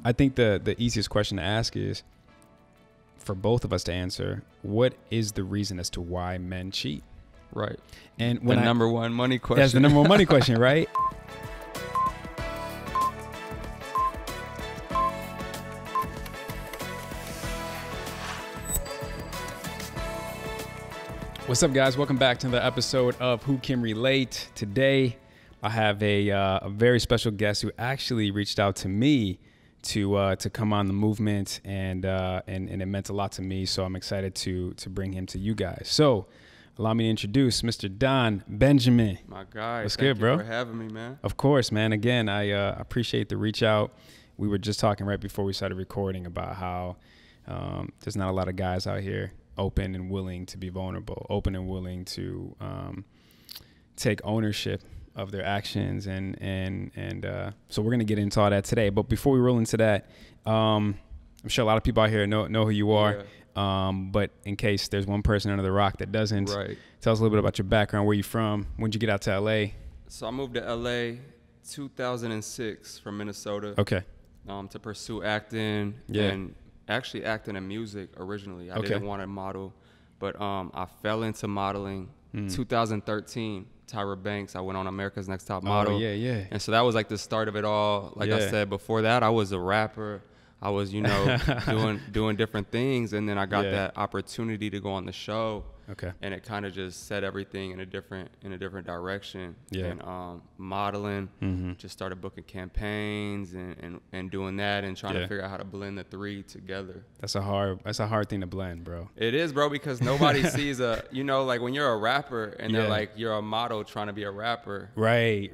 I think the easiest question to ask is for both of us to answer. What is the reason as to why men cheat? Right. And when the number one money question. That's the number one money question, right? What's up, guys? Welcome back to the episode of Who Can Relate. Today, I have a very special guest who actually reached out to me to come on the movement, and it meant a lot to me. So I'm excited to bring him to you guys. So allow me to introduce Mr. Don Benjamin. My guy. What's good, bro? Thank you for having me, man. Of course, man. Again, I appreciate the reach out. We were just talking right before we started recording about how there's not a lot of guys out here open and willing to be vulnerable, open and willing to take ownership of their actions, and so we're gonna get into all that today. But before we roll into that, I'm sure a lot of people out here know who you are. Yeah. But in case there's one person under the rock that doesn't, right. Tell us a little bit about your background, where you from, when'd you get out to LA? So I moved to LA 2006 from Minnesota. Okay. To pursue acting. Yeah. And actually acting and music originally. I didn't want to model, but I fell into modeling. 2013, Tyra Banks, I went on America's Next Top Model. Oh, yeah. And so that was like the start of it all. Like I said, before that, I was a rapper. I was, doing different things. And then I got that opportunity to go on the show. Okay. And it kind of just set everything in a different direction. Yeah. And modeling, just started booking campaigns and doing that and trying to figure out how to blend the three together. That's a hard thing to blend, bro. It is, bro, because nobody sees like when you're a rapper and they're like, you're a model trying to be a rapper. Right.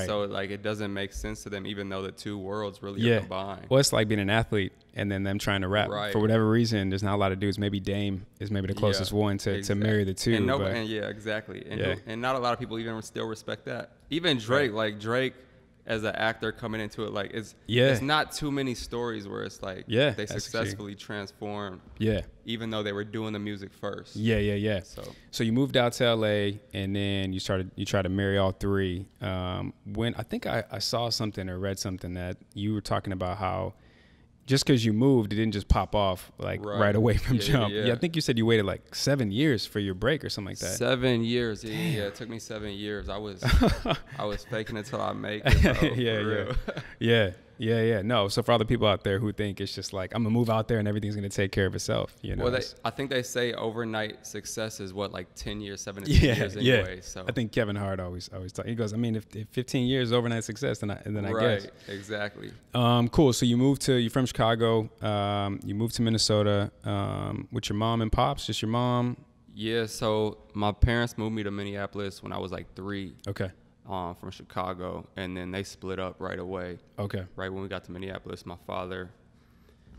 So like it doesn't make sense to them, even though the two worlds really are combined. Well, it's like being an athlete and then them trying to rap. Right. For whatever reason, there's not a lot of dudes. Maybe Dame is maybe the closest one to marry the two. And exactly. And not a lot of people even still respect that. Even Drake, like Drake as an actor coming into it, like it's not too many stories where it's like they successfully transformed. Yeah. Even though they were doing the music first. Yeah. So you moved out to LA and then you tried to marry all three. When I think I saw something or read something that you were talking about how just because you moved, it didn't just pop off like right away from jump. Yeah, I think you said you waited like 7 years for your break or something like that. 7 years. Yeah, it took me 7 years. I was faking it till I make it. Yeah. No, so for all the people out there who think it's just like I'm gonna move out there and everything's gonna take care of itself, Well, I think they say overnight success is what, like 10 years, 7 to 10 years anyway. Yeah. So I think Kevin Hart always talks. He goes, I mean, if 15 years is overnight success, then I guess. Right. Exactly. Cool. So you're from Chicago. You moved to Minnesota with your mom and pops. Just your mom. Yeah. So my parents moved me to Minneapolis when I was like 3. Okay. From Chicago, and then they split up right away. Okay. Right when we got to Minneapolis, my father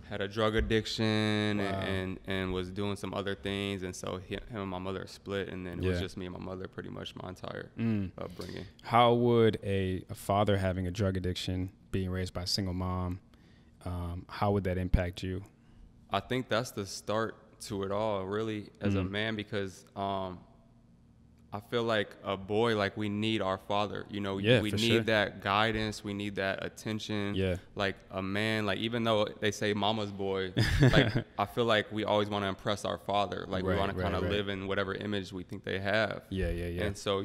had a drug addiction and was doing some other things, and so him and my mother split, and then it was just me and my mother pretty much my entire upbringing. How would a father having a drug addiction, being raised by a single mom, how would that impact you? I think that's the start to it all, really, as a man, because I feel like a boy, like we need our father, we need that guidance. We need that attention. Yeah. Like a man, like even though they say mama's boy, like I feel like we always want to impress our father. Like we want to kind of live in whatever image we think they have. Yeah. And so,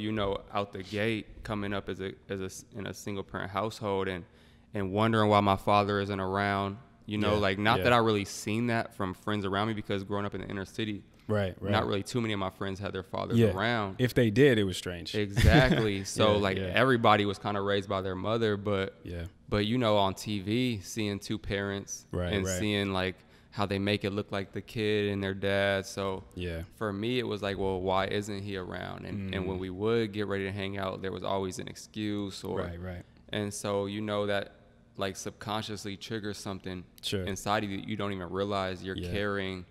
out the gate coming up in a single parent household and wondering why my father isn't around, not that I really seen that from friends around me, because growing up in the inner city, Right. Not really too many of my friends had their fathers around. If they did, it was strange. Exactly. So everybody was kind of raised by their mother, but on TV, seeing two parents seeing like how they make it look like the kid and their dad. So for me, it was like, well, why isn't he around? And when we would get ready to hang out, there was always an excuse and so that like subconsciously triggers something inside of you that you don't even realize you're carrying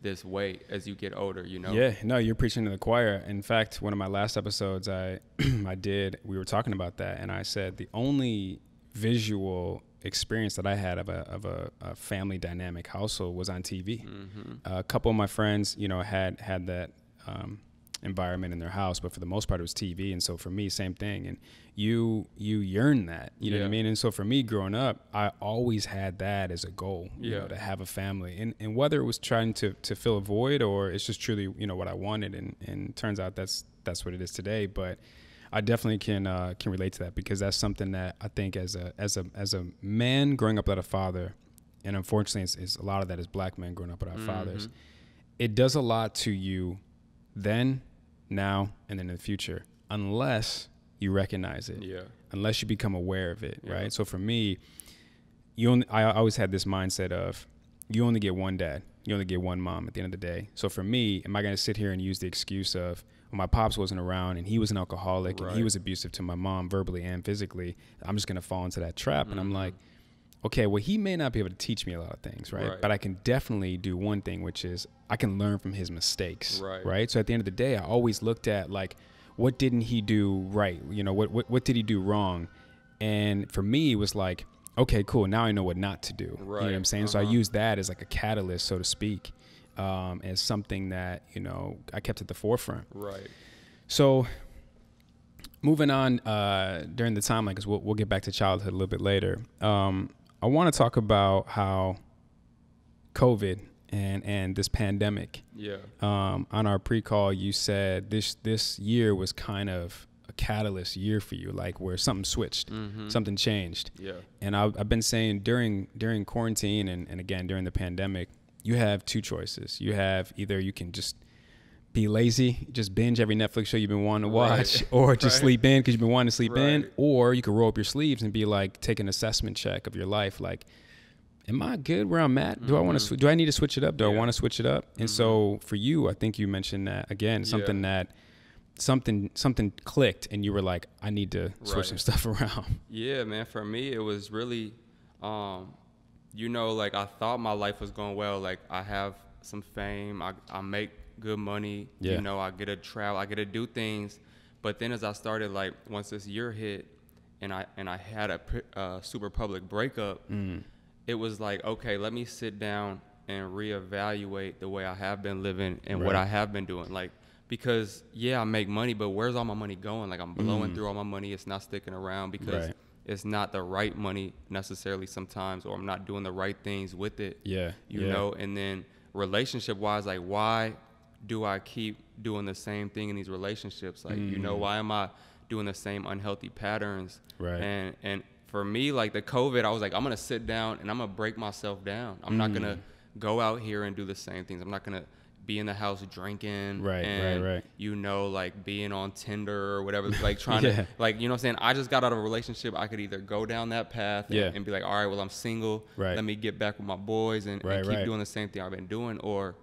this weight as you get older, Yeah, no, you're preaching to the choir. In fact, one of my last episodes we were talking about that, and I said the only visual experience that I had of a family dynamic household was on TV. A couple of my friends, had that environment in their house, but for the most part it was TV. And so for me, same thing. And you yearn that, you know what I mean? And so for me growing up, I always had that as a goal, you know, to have a family, and whether it was trying to fill a void or it's just truly, you know, what I wanted. And turns out that's what it is today. But I definitely can relate to that, because that's something that I think as a man growing up without a father, and unfortunately it's a lot of that is black men growing up without fathers, it does a lot to you then, now, and then in the future, unless you recognize it, unless you become aware of it, right? So for me, I always had this mindset of you only get one dad, you only get one mom at the end of the day. So for me, am I going to sit here and use the excuse of, well, my pops wasn't around and he was an alcoholic and he was abusive to my mom verbally and physically, I'm just going to fall into that trap? And I'm like, okay, well, he may not be able to teach me a lot of things, right? But I can definitely do one thing, which is I can learn from his mistakes, right? So at the end of the day, I always looked at, like, what didn't he do right? You know, what did he do wrong? And for me, it was like, okay, cool, now I know what not to do. You know what I'm saying? So I used that as like a catalyst, so to speak, as something that, you know, I kept at the forefront. So moving on, during the timeline, because we'll get back to childhood a little bit later. I want to talk about how COVID and this pandemic. On our pre-call, you said this year was kind of a catalyst year for you, like where something switched, something changed. And I've been saying during quarantine and again during the pandemic, you have two choices. You have either you can just be lazy, just binge every Netflix show you've been wanting to watch, or just sleep in because you've been wanting to sleep in, or you can roll up your sleeves and be like, take an assessment check of your life. Like, am I good where I'm at? Do I want to? Do I need to switch it up? Do I want to switch it up? And so for you, I think you mentioned that again, something that something clicked, and you were like, I need to switch some stuff around. Yeah, man. For me, it was really, you know, like I thought my life was going well. Like I have some fame, I make good money, you know, I get to travel, I get to do things. But then as I started, like once this year hit and I had a super public breakup, it was like, okay, let me sit down and reevaluate the way I have been living and what I have been doing. Like, because I make money, but where's all my money going? Like I'm blowing through all my money. It's not sticking around because it's not the right money necessarily sometimes, or I'm not doing the right things with it. You know, and then relationship wise, like why do I keep doing the same thing in these relationships? Like, you know, why am I doing the same unhealthy patterns? And for me, like the COVID, I was like, I'm going to sit down and I'm going to break myself down. I'm not going to go out here and do the same things. I'm not going to be in the house drinking you know, like being on Tinder or whatever, like trying to, like, you know what I'm saying? I just got out of a relationship. I could either go down that path and be like, all right, well, I'm single. Let me get back with my boys and keep doing the same thing I've been doing, or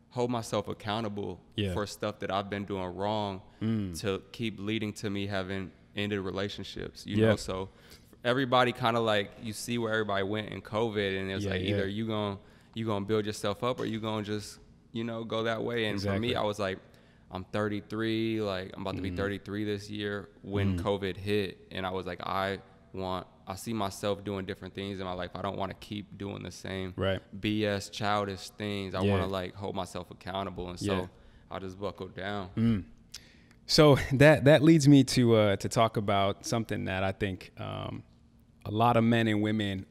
hold myself accountable for stuff that I've been doing wrong to keep leading to me having ended relationships, you know? So everybody kind of like, you see where everybody went in COVID, and it's like either you gonna build yourself up or you gonna just, you know, go that way. And for me, I was like, I'm 33, like I'm about to be 33 this year when COVID hit. And I was like, I see myself doing different things in my life. I don't want to keep doing the same BS childish things. I want to like hold myself accountable. And so I just buckled down. So that leads me to talk about something that I think a lot of men and women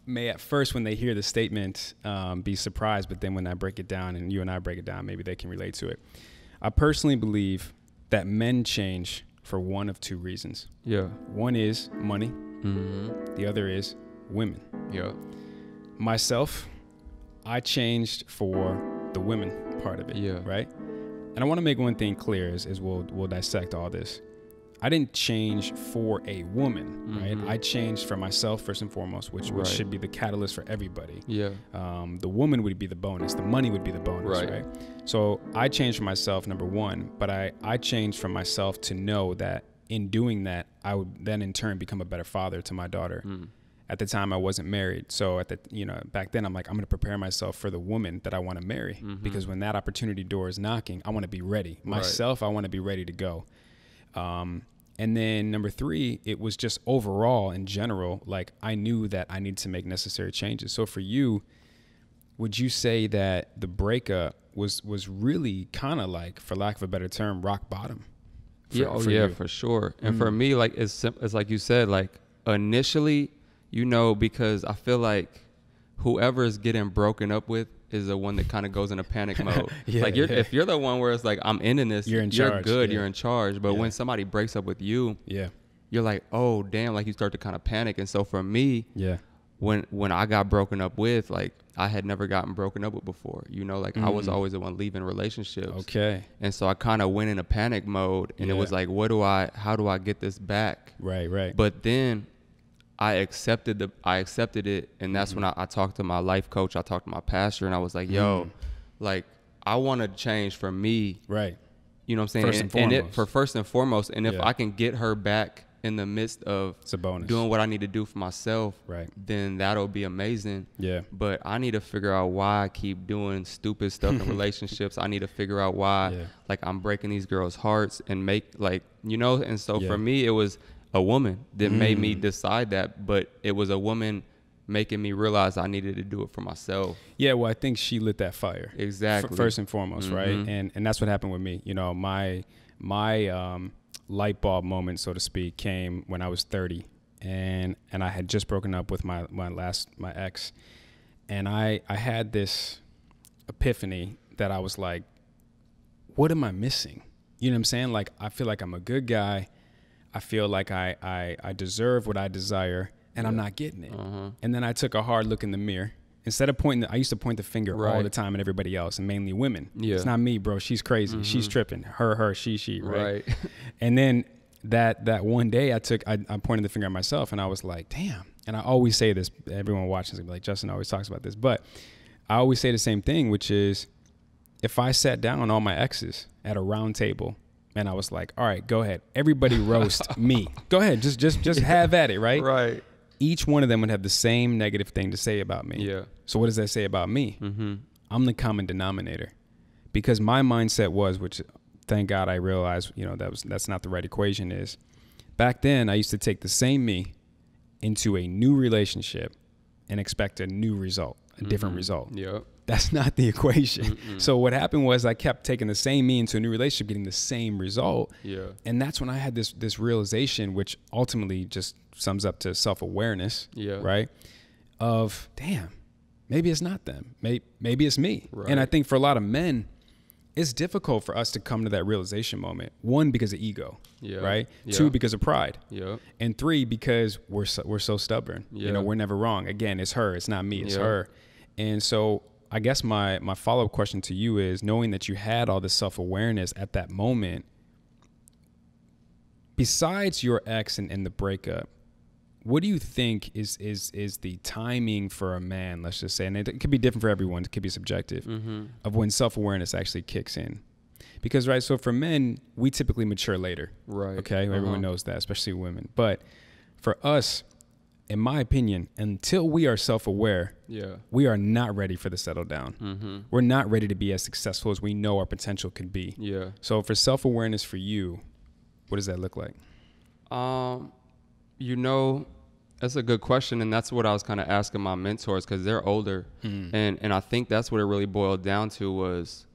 may at first, when they hear the statement, be surprised. But then when I break it down and you and I break it down, maybe they can relate to it. I personally believe that men change for one of two reasons. One is money. The other is women. Myself, I changed for the women part of it. Right. And I want to make one thing clear as we'll dissect all this. I didn't change for a woman, right? I changed for myself first and foremost, which should be the catalyst for everybody. The woman would be the bonus. The money would be the bonus, right? So I changed for myself, number one, but I changed for myself to know that in doing that, I would then in turn become a better father to my daughter. At the time, I wasn't married. So back then, I'm like, I'm going to prepare myself for the woman that I want to marry, because when that opportunity door is knocking, I want to be ready. Myself, I want to be ready to go. And then number three, it was just overall in general, like I knew that I needed to make necessary changes. So for you, would you say that the breakup was really kind of like, for lack of a better term, rock bottom? For sure. And for me, like, it's like you said, like, initially, you know, because I feel like whoever is getting broken up with is the one that kind of goes in a panic mode. If you're the one where it's like, I'm ending this, you're good, you're in charge. But when somebody breaks up with you, you're like, oh damn, like you start to kind of panic. And so for me, when I got broken up with, like, I had never gotten broken up with before, you know, like I was always the one leaving relationships. Okay. And so I kind of went in a panic mode, and it was like, how do I get this back? Right. But then I accepted it. And that's when I talked to my life coach. I talked to my pastor, and I was like, yo, like, I want to change for me. Right. You know what I'm saying? First and foremost. And if I can get her back in the midst of doing what I need to do for myself, then that'll be amazing. Yeah. But I need to figure out why I keep doing stupid stuff in relationships. I need to figure out why, like, I'm breaking these girls' hearts and make, like, you know. And so for me, it was a woman that made me decide that, but it was a woman making me realize I needed to do it for myself. Yeah, well, I think she lit that fire. Exactly. First and foremost, right? And that's what happened with me. You know, my light bulb moment, so to speak, came when I was 30, and I had just broken up with my ex, and I had this epiphany that I was like, what am I missing? You know what I'm saying? Like, I feel like I'm a good guy. I feel like I deserve what I desire, and I'm not getting it. And then I took a hard look in the mirror. Instead of I used to point the finger all the time at everybody else, and mainly women. Yeah. It's not me, bro. She's crazy. She's tripping. Her, she, right? And then that one day I pointed the finger at myself, and I was like, damn. And I always say this, everyone watching is gonna be like, Justin always talks about this, but I always say the same thing, which is, if I sat down all my exes at a round table, and I was like, all right, go ahead. Everybody roast me. Go ahead. Just have at it, right? Right. Each one of them would have the same negative thing to say about me. Yeah. So what does that say about me? I'm the common denominator. Because my mindset was, which thank God I realized, you know, that's not the right equation, is back then I used to take the same me into a new relationship and expect a new result, a different result. Yep. That's not the equation. So what happened was I kept taking the same me into a new relationship, getting the same result. Yeah. And that's when I had this realization, which ultimately just sums up to self-awareness, right? Of, damn, maybe it's not them. Maybe it's me. Right. And I think for a lot of men, it's difficult for us to come to that realization moment. 1, because of ego, right? 2, because of pride. And 3, because we're so stubborn. You know, we're never wrong. Again, it's her. It's not me. It's her. And so I guess my follow-up question to you is, knowing that you had all this self-awareness at that moment, besides your ex and the breakup, what do you think is the timing for a man, let's just say, and it could be different for everyone, it could be subjective, of when self-awareness actually kicks in? Because, right, so for men, we typically mature later. Right. Okay, everyone knows that, especially women. But for us, in my opinion, until we are self-aware, we are not ready for the settle down. We're not ready to be as successful as we know our potential could be. Yeah. So for self-awareness for you, what does that look like? You know, that's a good question, and that's what I was kind of asking my mentors, because they're older, and I think that's what it really boiled down to, was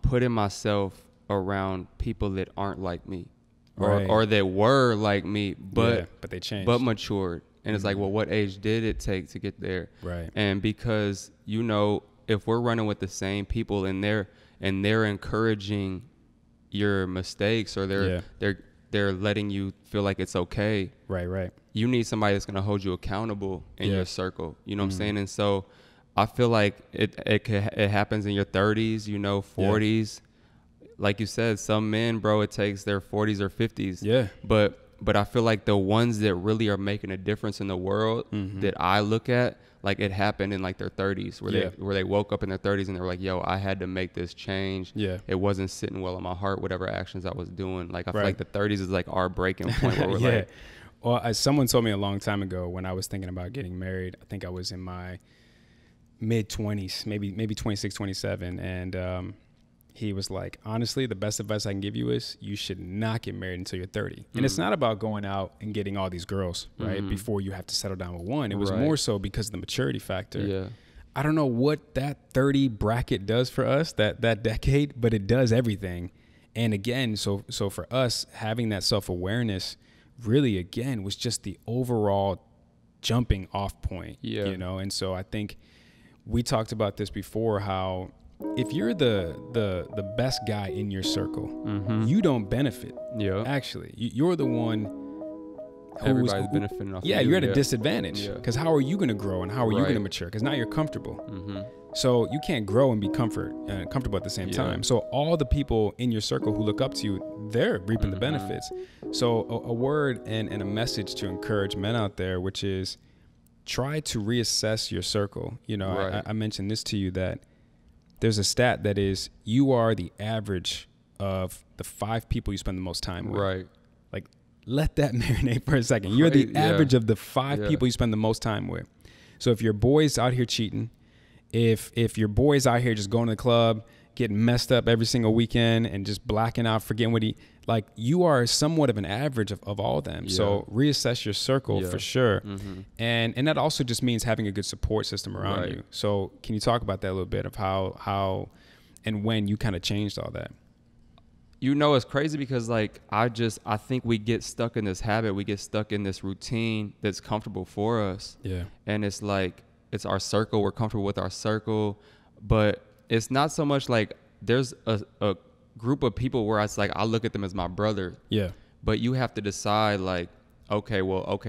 putting myself around people that aren't like me, or that were like me, but they changed, but matured. And it's like, well, what age did it take to get there? Right. And because, you know, if we're running with the same people and they're encouraging your mistakes, or they're letting you feel like it's okay. Right. You need somebody that's going to hold you accountable in your circle. You know what I'm saying? And so I feel like it happens in your 30s, you know, 40s. Like you said, some men, bro, it takes their 40s or 50s. Yeah. But I feel like the ones that really are making a difference in the world that I look at, like, it happened in like their 30s, where they woke up in their 30s and they were like, yo, I had to make this change. Yeah. It wasn't sitting well in my heart, whatever actions I was doing. Like, I feel like the 30s is like our breaking point where we're like. Well, someone told me a long time ago, when I was thinking about getting married, I think I was in my mid-20s, maybe 26, 27. And he was like, honestly, the best advice I can give you is you should not get married until you're 30. And it's not about going out and getting all these girls, right, before you have to settle down with one. It was more so because of the maturity factor I don't know what that 30 bracket does for us, that decade, but it does everything. And again, so for us, having that self-awareness really, again, was just the overall jumping off point, you know? And so I think we talked about this before, how if you're the best guy in your circle, you don't benefit. Yeah. Actually, you're the one everybody's benefiting off. Yeah, you're at a disadvantage, because how are you going to grow and how are you going to mature? Because now you're comfortable. So you can't grow and be comfortable at the same time. So all the people in your circle who look up to you, they're reaping the benefits. So a word and a message to encourage men out there, which is try to reassess your circle. You know, I mentioned this to you, that there's a stat that is, you are the average of the 5 people you spend the most time with. Right. Like, let that marinate for a second. You're the average of the 5 people you spend the most time with. So if your boy's out here cheating, if your boy's out here just going to the club, getting messed up every single weekend and just blacking out, forgetting what like, you are somewhat of an average of all of them. So reassess your circle for sure. And that also just means having a good support system around you. So can you talk about that a little bit, of how and when you kind of changed all that? You know, it's crazy because, like, I think we get stuck in this habit. We get stuck in this routine that's comfortable for us. Yeah. And it's like, it's our circle. We're comfortable with our circle. But it's not so much like there's a group of people where it's like, I look at them as my brother. Yeah. But you have to decide, like, okay,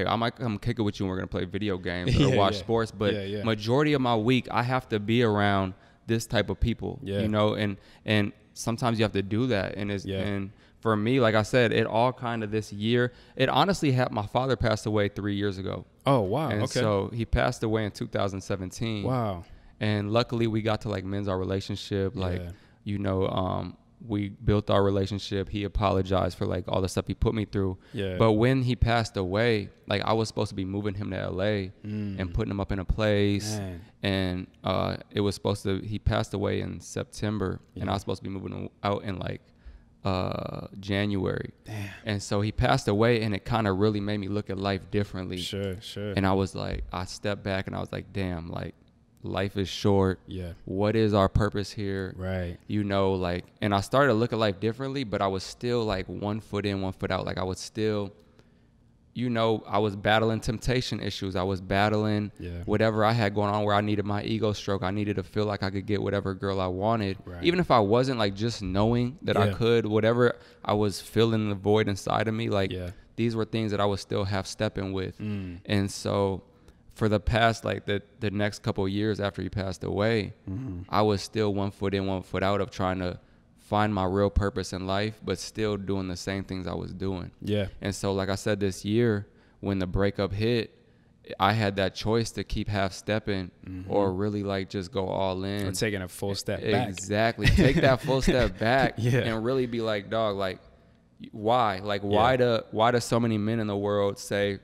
I might come kick it with you and we're going to play video games or watch sports. But majority of my week, I have to be around this type of people, you know, and sometimes you have to do that. And and for me, like I said, it all kind of this year, it honestly my father passed away 3 years ago. Oh, wow. And so he passed away in 2017. Wow. And luckily we got to, like, mend our relationship. Like, you know, we built our relationship. He apologized for, like, all the stuff he put me through. Yeah. But when he passed away, like, I was supposed to be moving him to LA and putting him up in a place. Man. And it was supposed to, he passed away in September and I was supposed to be moving out in, like, January. Damn. And so he passed away, and it kind of really made me look at life differently. Sure. And I was like, I stepped back and I was like, damn, like, life is short. Yeah. What is our purpose here? Right. You know, like, and I started to look at life differently, but I was still, like, 1 foot in, 1 foot out. Like, I was still, you know, I was battling temptation issues. I was battling whatever I had going on, where I needed my ego stroke. I needed to feel like I could get whatever girl I wanted. Right. Even if I wasn't, like, just knowing that I could, whatever I was filling the void inside of me, like, these were things that I was still half stepping with. And so for the past, like, the next couple of years after he passed away, I was still 1 foot in, 1 foot out of trying to find my real purpose in life, but still doing the same things I was doing. Yeah. And so, like I said, this year, when the breakup hit, I had that choice to keep half stepping or really, like, just go all in. Or taking a full step back. Exactly. Take that full step back and really be like, dog, like, why? Like, why do so many men in the world say,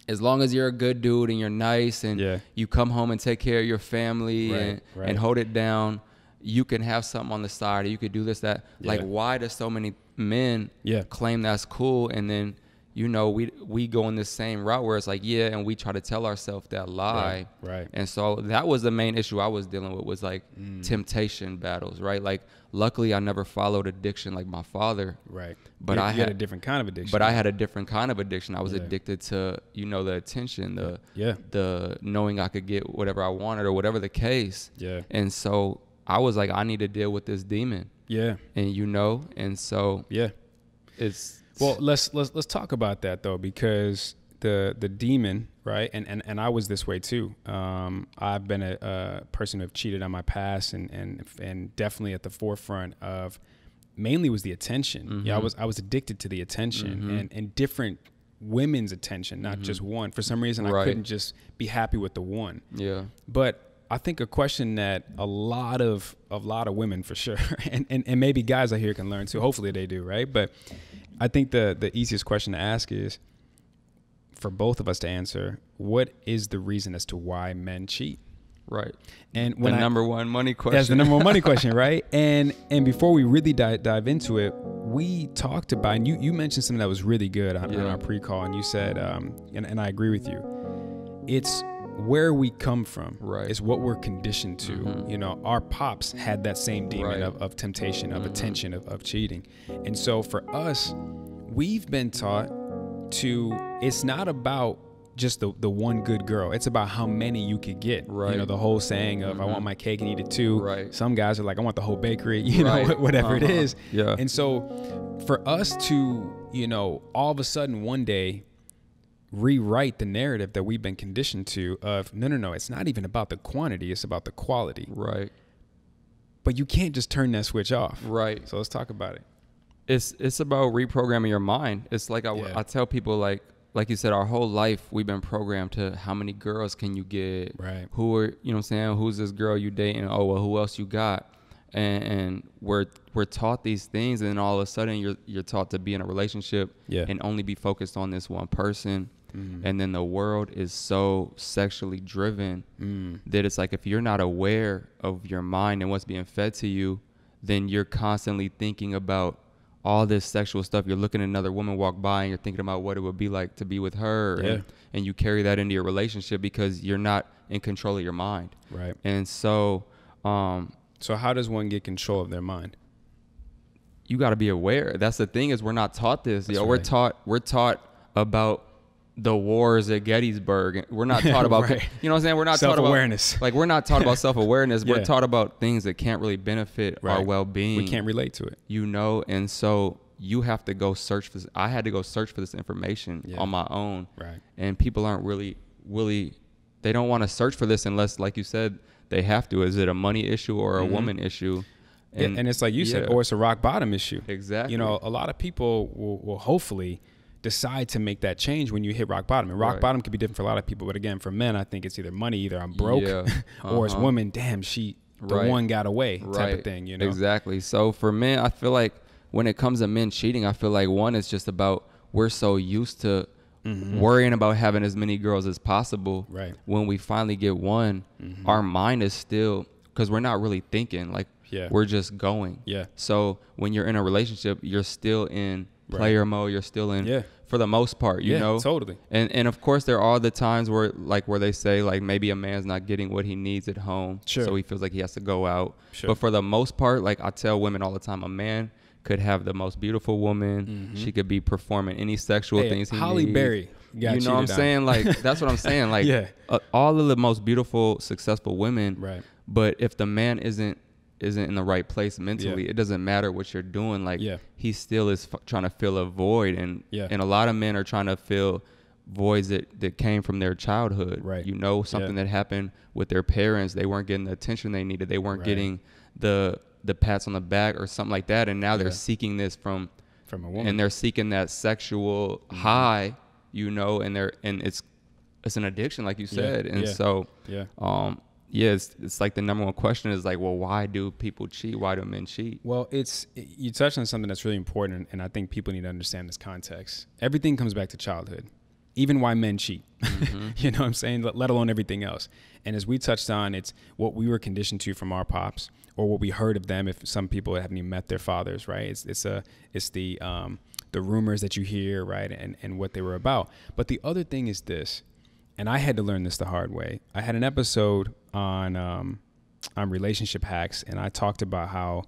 as long as you're a good dude and you're nice and you come home and take care of your family and hold it down, you can have something on the side, or you could do this, that. Like, why do so many men claim that's cool? And then, you know, we go in this same route where it's like, and we try to tell ourselves that lie. Right. And so that was the main issue I was dealing with, was, like, temptation battles, right? Like, luckily I never followed addiction like my father. Right. But I had a different kind of addiction. But I had a different kind of addiction. I was addicted to, you know, the attention, the knowing I could get whatever I wanted or whatever the case. Yeah. And so I was like, I need to deal with this demon. Yeah. And, you know, and so it's, well, let's talk about that, though, because the demon, right? And I was this way too. I've been a person who have cheated on my past, and definitely at the forefront of, mainly was the attention. Yeah, I was addicted to the attention and different women's attention, not just one. For some reason, I couldn't just be happy with the one. Yeah. But I think a question that a lot of women, for sure, and maybe guys out here can learn too. Hopefully they do, right? But I think the easiest question to ask is, for both of us to answer, what is the reason as to why men cheat? Right. And when number one money question. That's the number one money question, right? And before we really dive into it, we talked about, and you mentioned something that was really good on our pre-call, and you said, and I agree with you, it's where we come from. Right. It's what we're conditioned to. Mm-hmm. You know, our pops had that same demon right. of temptation, of mm-hmm. attention, of cheating. And so for us, we've been taught to, it's not about just the one good girl. It's about how many you could get. Right. You know, the whole saying of, mm-hmm. I want my cake and eat it too. Right. Some guys are like, I want the whole bakery, you right. know, whatever uh-huh. it is. Yeah. And so for us to, you know, all of a sudden one day rewrite the narrative that we've been conditioned to of, no, it's not even about the quantity, it's about the quality. Right. But you can't just turn that switch off. Right. So let's talk about it. It's about reprogramming your mind. It's like I tell people, like you said, our whole life we've been programmed to how many girls can you get? Right. Who are, you know what I'm saying? Who's this girl you dating? Oh, well, who else you got? And we're taught these things, and then all of a sudden you're taught to be in a relationship and only be focused on this one person. Mm. And then the world is so sexually driven that it's like, if you're not aware of your mind and what's being fed to you, then you're constantly thinking about all this sexual stuff. You're looking at another woman walk by and you're thinking about what it would be like to be with her. And you carry that into your relationship because you're not in control of your mind. Right. And so, so how does one get control of their mind? You got to be aware. That's the thing, is we're not taught this. That's right. We're taught about the wars at Gettysburg. We're not taught about, right. you know what I'm saying? We're not self-awareness. taught about, like, we're not taught about self-awareness. We're taught about things that can't really benefit our well-being. We can't relate to it. You know, and so you have to go search for this. I had to go search for this information on my own. Right. And people aren't really, they don't want to search for this unless, like you said, they have to. Is it a money issue or a woman issue? And it's like you said, or it's a rock bottom issue. Exactly. You know, a lot of people will hopefully decide to make that change when you hit rock bottom. And rock bottom could be different for a lot of people. But again, for men, I think it's either money, either I'm broke, or as women, damn, the one got away type of thing, you know? Exactly. So for men, I feel like when it comes to men cheating, I feel like one is just about, we're so used to worrying about having as many girls as possible. Right. When we finally get one, our mind is still, because we're not really thinking, like we're just going. Yeah. So when you're in a relationship, you're still in player mode. You're still in, for the most part, you know? Totally. And of course there are the times where they say, like, maybe a man's not getting what he needs at home. Sure. So he feels like he has to go out. Sure. But for the most part, like I tell women all the time, a man could have the most beautiful woman. She could be performing any sexual things he Holly needs. Berry. You know what I'm saying? Like, that's what I'm saying. Like, all of the most beautiful, successful women. Right. But if the man isn't in the right place mentally, it doesn't matter what you're doing. Like, he still is trying to fill a void. And a lot of men are trying to fill voids that came from their childhood. Right. You know, something that happened with their parents. They weren't getting the attention they needed. They weren't getting the pats on the back or something like that. And now they're seeking this from a woman. And they're seeking that sexual high, you know, and it's an addiction, like you said. And so, it's like the number one question is like, well, why do people cheat? Why do men cheat? Well, you touched on something that's really important, and I think people need to understand this context. Everything comes back to childhood, even why men cheat. You know what I'm saying? Let alone everything else. And as we touched on, it's what we were conditioned to from our pops, or what we heard of them. If some people haven't even met their fathers, right? It's the rumors that you hear, right, and what they were about. But the other thing is this, and I had to learn this the hard way. I had an episode on relationship hacks, and I talked about how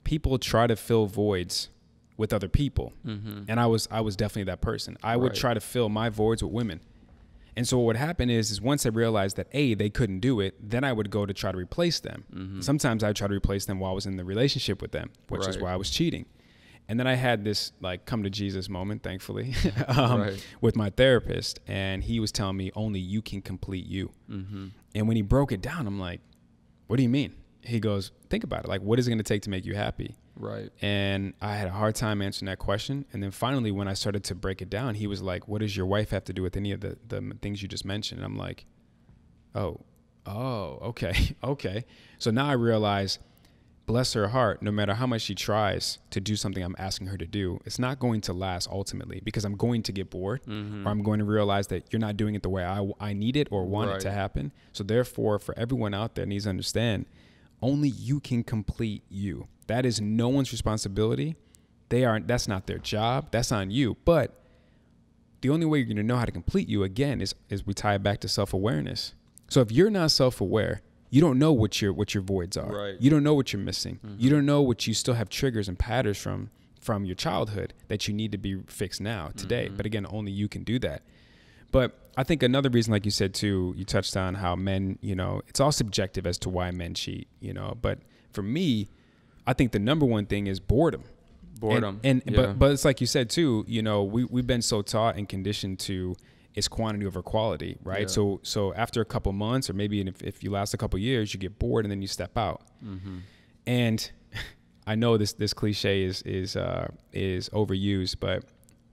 people try to fill voids with other people, and I was definitely that person. I would try to fill my voids with women. And so what would happen is once I realized that they couldn't do it, then I would go to try to replace them. Sometimes I would try to replace them while I was in the relationship with them, which is why I was cheating. And then I had this like come to Jesus moment, thankfully, with my therapist, and he was telling me only you can complete you. And when he broke it down, I'm like, what do you mean? He goes, think about it. Like, what is it going to take to make you happy? Right. And I had a hard time answering that question. And then finally, when I started to break it down, he was like, what does your wife have to do with any of the things you just mentioned? And I'm like, oh, okay. Okay. So now I realize, bless her heart, no matter how much she tries to do something I'm asking her to do, it's not going to last ultimately, because I'm going to get bored, or I'm going to realize that you're not doing it the way I need it or want it to happen. So therefore, for everyone out there needs to understand, only you can complete you. That is no one's responsibility. That's not their job. That's on you. But the only way you're going to know how to complete you, again, is we tie it back to self-awareness. So if you're not self-aware, you don't know what your voids are. Right. You don't know what you're missing. You don't know what you still have triggers and patterns from your childhood that you need to be fixed now, today. But again, only you can do that. But I think another reason, like you said too, you touched on how men, it's all subjective as to why men cheat, but for me, I think the number one thing is boredom. But it's like you said too, we've been so taught and conditioned to it's quantity over quality, right? Yeah. So after a couple months, or maybe if you last a couple years, you get bored and then you step out. And I know this cliche is overused, but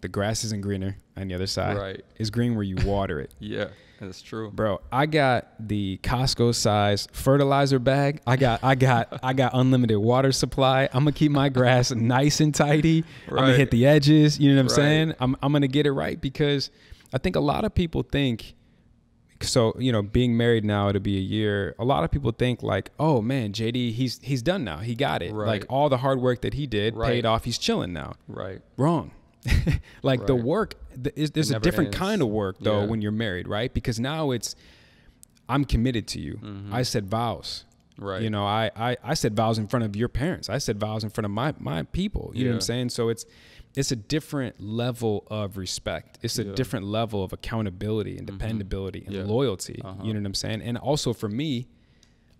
the grass isn't greener on the other side. Right. It's green where you water it. Yeah, that's true. Bro, I got the Costco size fertilizer bag. I got unlimited water supply. I'm gonna keep my grass nice and tidy. Right. I'm gonna hit the edges. You know what I'm saying? I'm gonna get it right, because I think a lot of people think, so, being married now, it'll be a year. A lot of people think like, oh man, JD, he's done now. He got it. Right. Like all the hard work that he did paid off. He's chilling now. Right. Wrong. Like the work, there's a different kind of work though when you're married, right? Because now I'm committed to you. I said vows. Right. I said vows in front of your parents. I said vows in front of my people. You know what I'm saying? So it's a different level of respect. It's a different level of accountability and dependability and loyalty. You know what I'm saying? And also for me,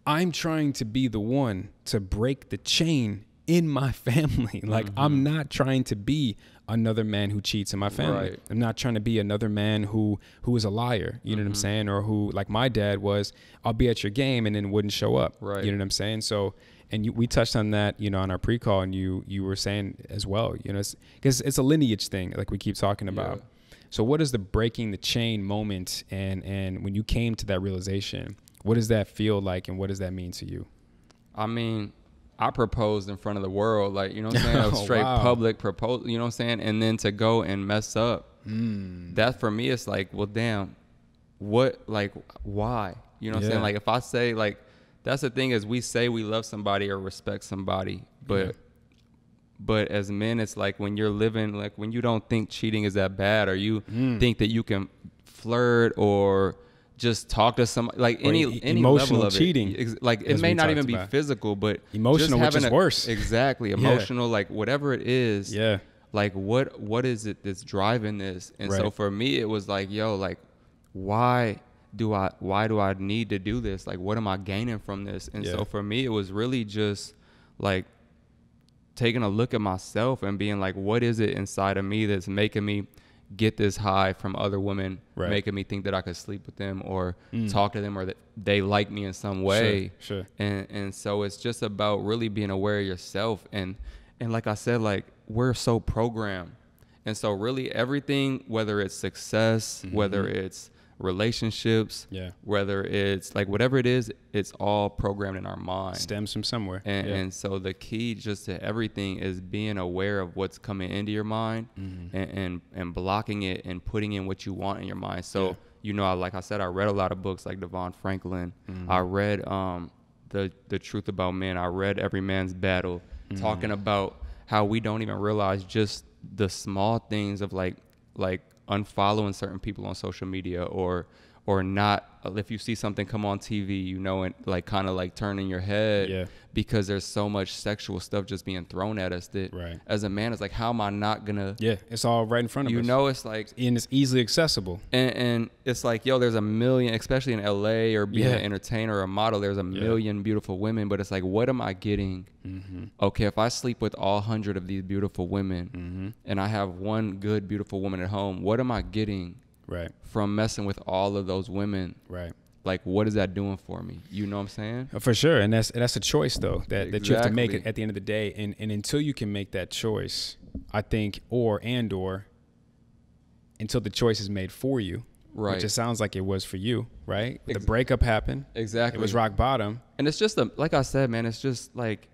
I'm trying to be the one to break the chain in my family. Like I'm not trying to be another man who cheats in my family. Right. I'm not trying to be another man who is a liar. You know what I'm saying? Or who, like my dad was, I'll be at your game and then wouldn't show up. Right. You know what I'm saying? So, and we touched on that, on our pre-call, and you were saying as well, because it's a lineage thing, like we keep talking about. So what is the breaking the chain moment, and when you came to that realization, what does that feel like, and what does that mean to you? I mean, I proposed in front of the world, like, you know what I'm saying? A straight public proposal, you know what I'm saying? And then to go and mess up, that for me, it's like, well, damn, what, like, why? You know what I'm saying? Like, if I say, like, that's the thing, is we say we love somebody or respect somebody, but as men, it's like when you're living, like when you don't think cheating is that bad, or you think that you can flirt or just talk to somebody, like any emotional level of cheating. Like it may not even be physical, but emotional, which is worse. Exactly. Emotional, like whatever it is. Yeah. Like what is it that's driving this? And so for me, it was like, yo, like why do I need to do this? Like, what am I gaining from this? And so for me, it was really just like taking a look at myself and being like, what is it inside of me that's making me get this high from other women, making me think that I could sleep with them or talk to them, or that they like me in some way. Sure. And so it's just about really being aware of yourself. And like I said, like we're so programmed. And so really everything, whether it's success, whether it's relationships, whether it's like whatever it is, it's all programmed in our mind. Stems from somewhere. And so the key just to everything is being aware of what's coming into your mind and blocking it and putting in what you want in your mind. So like I said, I read a lot of books like Devon Franklin. I read the Truth About Men. I read Every Man's Battle, talking about how we don't even realize just the small things of like unfollowing certain people on social media, or not, if you see something come on TV, and like kind of like turning your head because there's so much sexual stuff just being thrown at us that as a man, it's like, how am I not gonna? It's all right in front of us. It's like, and it's easily accessible. And it's like, yo, there's a million, especially in LA or being an entertainer or a model, there's a million beautiful women, but it's like, what am I getting? Okay, if I sleep with all 100 of these beautiful women and I have one good, beautiful woman at home, what am I getting from messing with all of those women? Like, what is that doing for me? You know what I'm saying? For sure. And that's a choice though, that you have to make it at the end of the day. And until you can make that choice, I think, or until the choice is made for you, which it sounds like it was for you, right? The breakup happened. Exactly. It was rock bottom. And it's just, like I said, man, it's just like,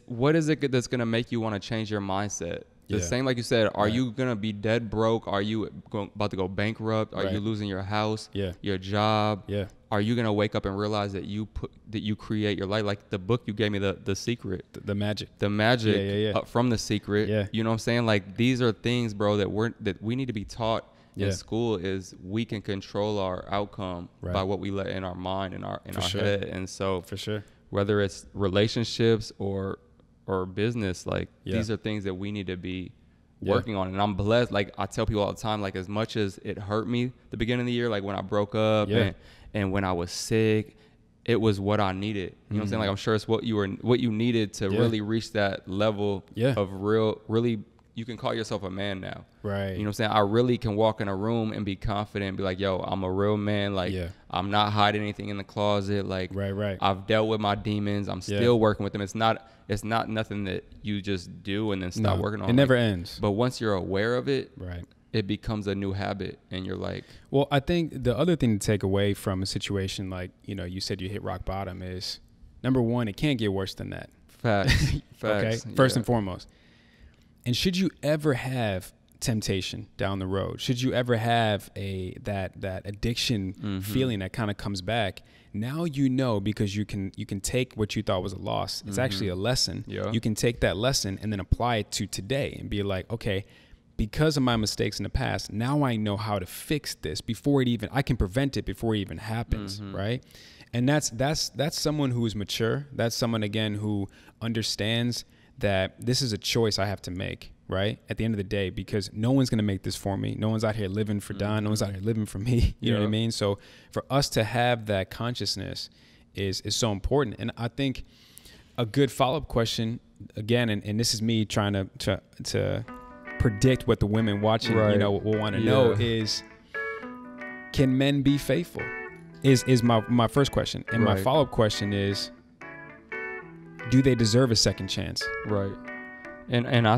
what is it that's going to make you want to change your mindset? The same, like you said, are you going to be dead broke? Are you about to go bankrupt? Are you losing your house, your job? Are you going to wake up and realize that you create your life? Like the book you gave me, the Secret. The Magic. The Magic from The Secret. Yeah. You know what I'm saying? Like these are things, bro, that we need to be taught in school, is we can control our outcome by what we let in our mind and our head. And so for sure, whether it's relationships or business, like these are things that we need to be working on. And I'm blessed. Like I tell people all the time, like as much as it hurt me the beginning of the year, like when I broke up and when I was sick, it was what I needed. You know what I'm saying? Like I'm sure it's what you needed to really reach that level of really, you can call yourself a man now. Right. You know what I'm saying? I really can walk in a room and be confident and be like, yo, I'm a real man. Like I'm not hiding anything in the closet. Like I've dealt with my demons. I'm still working with them. It's not nothing that you just do and then stop working on. It never ends. But once you're aware of it, it becomes a new habit, and you're like. Well, I think the other thing to take away from a situation like, you know, you said you hit rock bottom is, number one, it can't get worse than that. Facts. Okay. First and foremost. And should you ever have temptation down the road, should you ever have that addiction feeling that kind of comes back, now you know, because you can take what you thought was a loss. It's actually a lesson. You can take that lesson and then apply it to today and be like, okay, because of my mistakes in the past, now I know how to fix this before I can prevent it before it even happens, right? And that's someone who is mature. That's someone, again, who understands that this is a choice I have to make, right? At the end of the day, because no one's going to make this for me. No one's out here living for Don. No one's out here living for me. You know what I mean? So for us to have that consciousness is so important. And I think a good follow-up question, again, and this is me trying to predict what the women watching, you know, will want to know is, can men be faithful? Is my first question. And my follow-up question is, do they deserve a second chance? Right. And I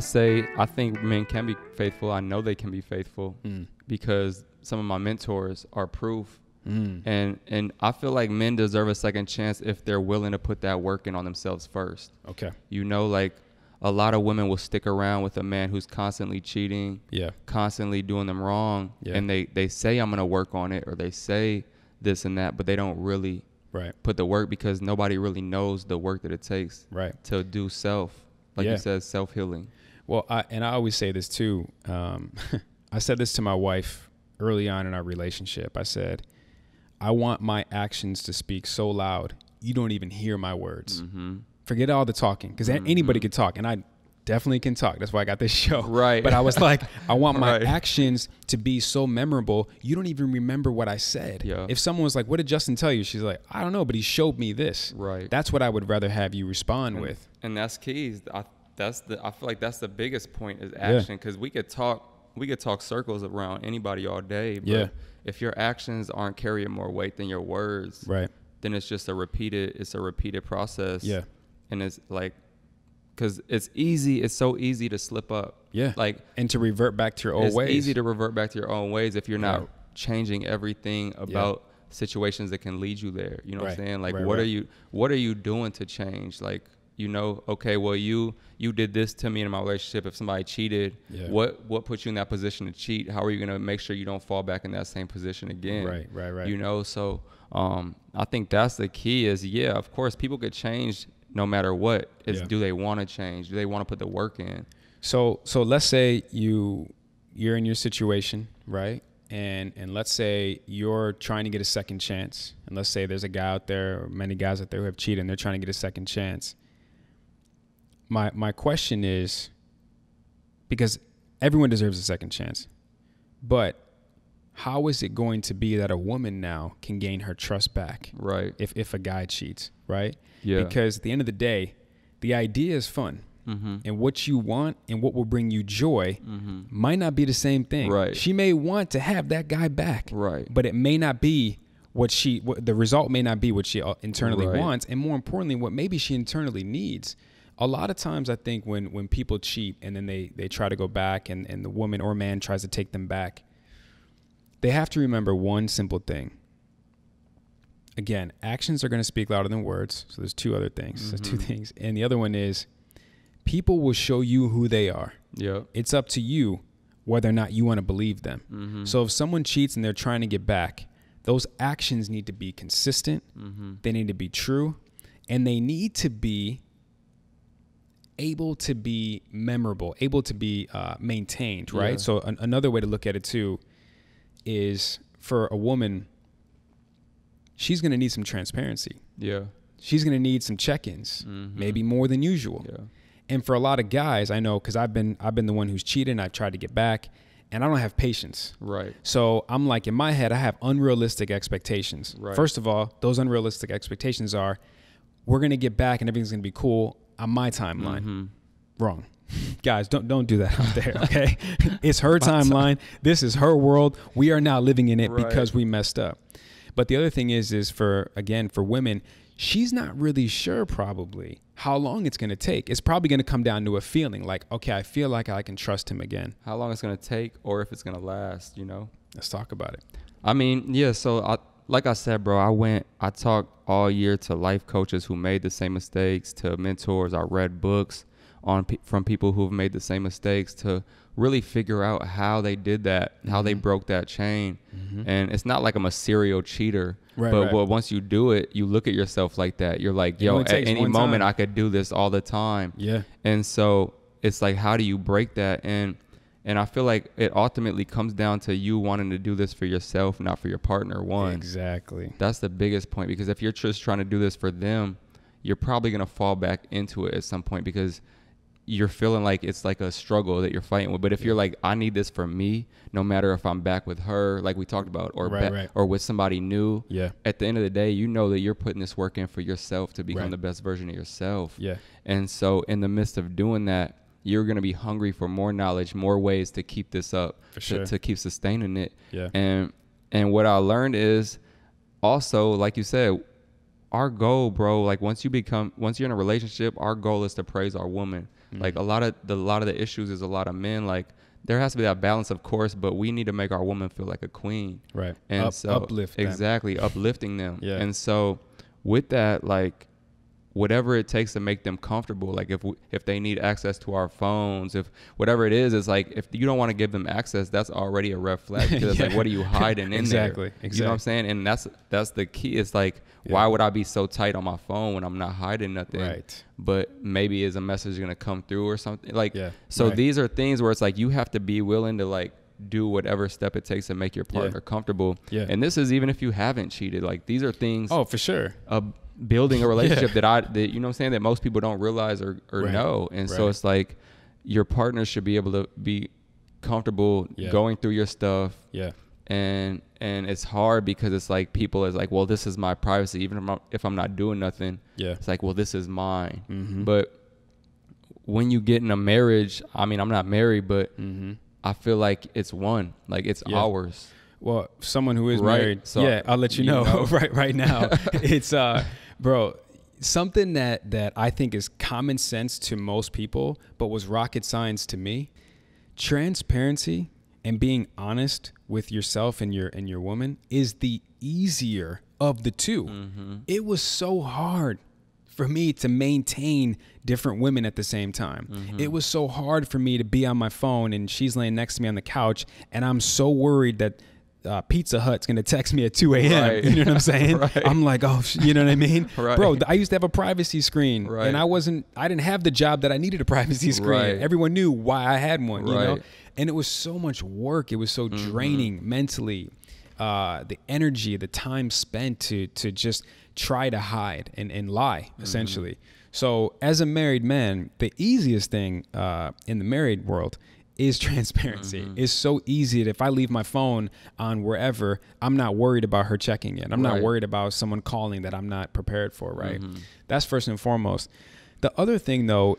think men can be faithful. I know they can be faithful because some of my mentors are proof. And I feel like men deserve a second chance if they're willing to put that work in on themselves first. Okay. You know, like a lot of women will stick around with a man who's constantly cheating, constantly doing them wrong. And they say, I'm going to work on it, or they say this and that, but they don't really put the work, because nobody really knows the work that it takes to do you said, self-healing. Well, I always say this too. I said this to my wife early on in our relationship. I said, I want my actions to speak so loud you don't even hear my words. Forget all the talking, because anybody can talk, and I definitely can talk. That's why I got this show. Right. But I was like, I want my actions to be so memorable, you don't even remember what I said. If someone was like, what did Justin tell you? She's like, I don't know, but he showed me this. That's what I would rather have you respond with. And that's key. I feel like that's the biggest point, is action, because we could talk circles around anybody all day, but if your actions aren't carrying more weight than your words, then it's just a repeated process. And it's like, because it's so easy to slip up. Like, and to revert back to your old ways. It's easy to revert back to your own ways if you're not changing everything about situations that can lead you there. You know what I'm saying? Like, what are you doing to change? Like, you know, okay, well, you did this to me in my relationship. If somebody cheated, what put you in that position to cheat? How are you going to make sure you don't fall back in that same position again? Right. You know, so I think that's the key is, of course, people could change no matter what. It's do they want to change? Do they want to put the work in? So let's say you're in your situation, right? And let's say you're trying to get a second chance. And let's say there's a guy out there, or many guys out there who have cheated, and they're trying to get a second chance. My question is, because everyone deserves a second chance, but how is it going to be that a woman now can gain her trust back? If a guy cheats, right? Because at the end of the day, the idea is fun. And what you want and what will bring you joy might not be the same thing. She may want to have that guy back, but it may not be what the result may not be what she internally wants. And more importantly, what maybe she internally needs. A lot of times I think when people cheat and then they try to go back and the woman or man tries to take them back, they have to remember one simple thing. Again, actions are going to speak louder than words. So there's two other things. There's two things. And the other one is, people will show you who they are. Yeah. It's up to you whether or not you want to believe them. Mm-hmm. So if someone cheats and they're trying to get back, those actions need to be consistent. Mm-hmm. They need to be true, and they need to be able to be memorable, able to be maintained, right? Yeah. So another way to look at it too is for a woman, she's going to need some transparency. Yeah. She's going to need some check-ins, maybe more than usual. Yeah. And for a lot of guys, I know, because I've been the one who's cheated and I've tried to get back, and I don't have patience. Right. So I'm like, in my head, I have unrealistic expectations. Right. First of all, those unrealistic expectations are, we're going to get back and everything's going to be cool on my timeline. Mm-hmm. Wrong. Guys, don't do that out there, okay? It's her timeline. This is her world. We are now living in it because we messed up. But the other thing is for women, she's not really sure probably how long it's going to take. It's probably going to come down to a feeling like, okay, I feel like I can trust him again. How long it's going to take or if it's going to last, Let's talk about it. I mean, yeah, so like I said, bro, I talked all year to life coaches who made the same mistakes, to mentors. I read books from people who've made the same mistakes to really figure out how they did that, how they broke that chain. And it's not like I'm a serial cheater, but once you do it, you look at yourself like that. You're like, yo, at any moment I could do this all the time. Yeah. And so it's like, how do you break that? And I feel like it ultimately comes down to you wanting to do this for yourself, not for your partner. Exactly. That's the biggest point, because if you're just trying to do this for them, you're probably going to fall back into it at some point because you're feeling like it's like a struggle that you're fighting with. But if you're like, I need this for me, no matter if I'm back with her, like we talked about, or or with somebody new, at the end of the day, you know that you're putting this work in for yourself to become the best version of yourself. Yeah. And so in the midst of doing that, you're going to be hungry for more knowledge, more ways to keep this up, to keep sustaining it. Yeah. And what I learned is also, like you said, our goal, bro, like once you're in a relationship, our goal is to praise our woman. Like a lot of the issues is a lot of men, like there has to be that balance, of course, but we need to make our woman feel like a queen. Right. And so uplift them. Exactly. Uplifting them. Yeah. And so with that, like whatever it takes to make them comfortable, like if they need access to our phones, if whatever it is like if you don't want to give them access, that's already a red flag, because it's like, what are you hiding in there? Exactly. You know what I'm saying? And that's the key. It's like, why would I be so tight on my phone when I'm not hiding nothing? Right. But maybe is a message going to come through or something? Like, so these are things where it's like you have to be willing to like do whatever step it takes to make your partner comfortable. Yeah. And this is even if you haven't cheated. Like these are things. Oh, for sure. Building a relationship that you know what I'm saying, that most people don't realize or know. And so it's like your partner should be able to be comfortable going through your stuff. Yeah. And it's hard because it's like people is like, well, this is my privacy. Even if I'm not doing nothing, it's like, well, this is mine. Mm-hmm. But when you get in a marriage, I mean, I'm not married, but I feel like it's one, like it's ours. Well, someone who is married, so, I'll let you know. right now. It's, bro, something that I think is common sense to most people, but was rocket science to me. Transparency and being honest with yourself and your woman is the easier of the two. It was so hard for me to maintain different women at the same time. It was so hard for me to be on my phone and she's laying next to me on the couch and I'm so worried that Pizza Hut's going to text me at 2 a.m. You know what I'm saying? I'm like, oh, you know what I mean? Bro, I used to have a privacy screen and I didn't have the job that I needed a privacy screen. Everyone knew why I had one, you know? And it was so much work. It was so draining mentally. The energy, the time spent to just try to hide and lie, essentially. So as a married man, the easiest thing in the married world is transparency. It's so easy that if I leave my phone on wherever, I'm not worried about her checking it. I'm not worried about someone calling that I'm not prepared for, right? That's first and foremost. The other thing, though,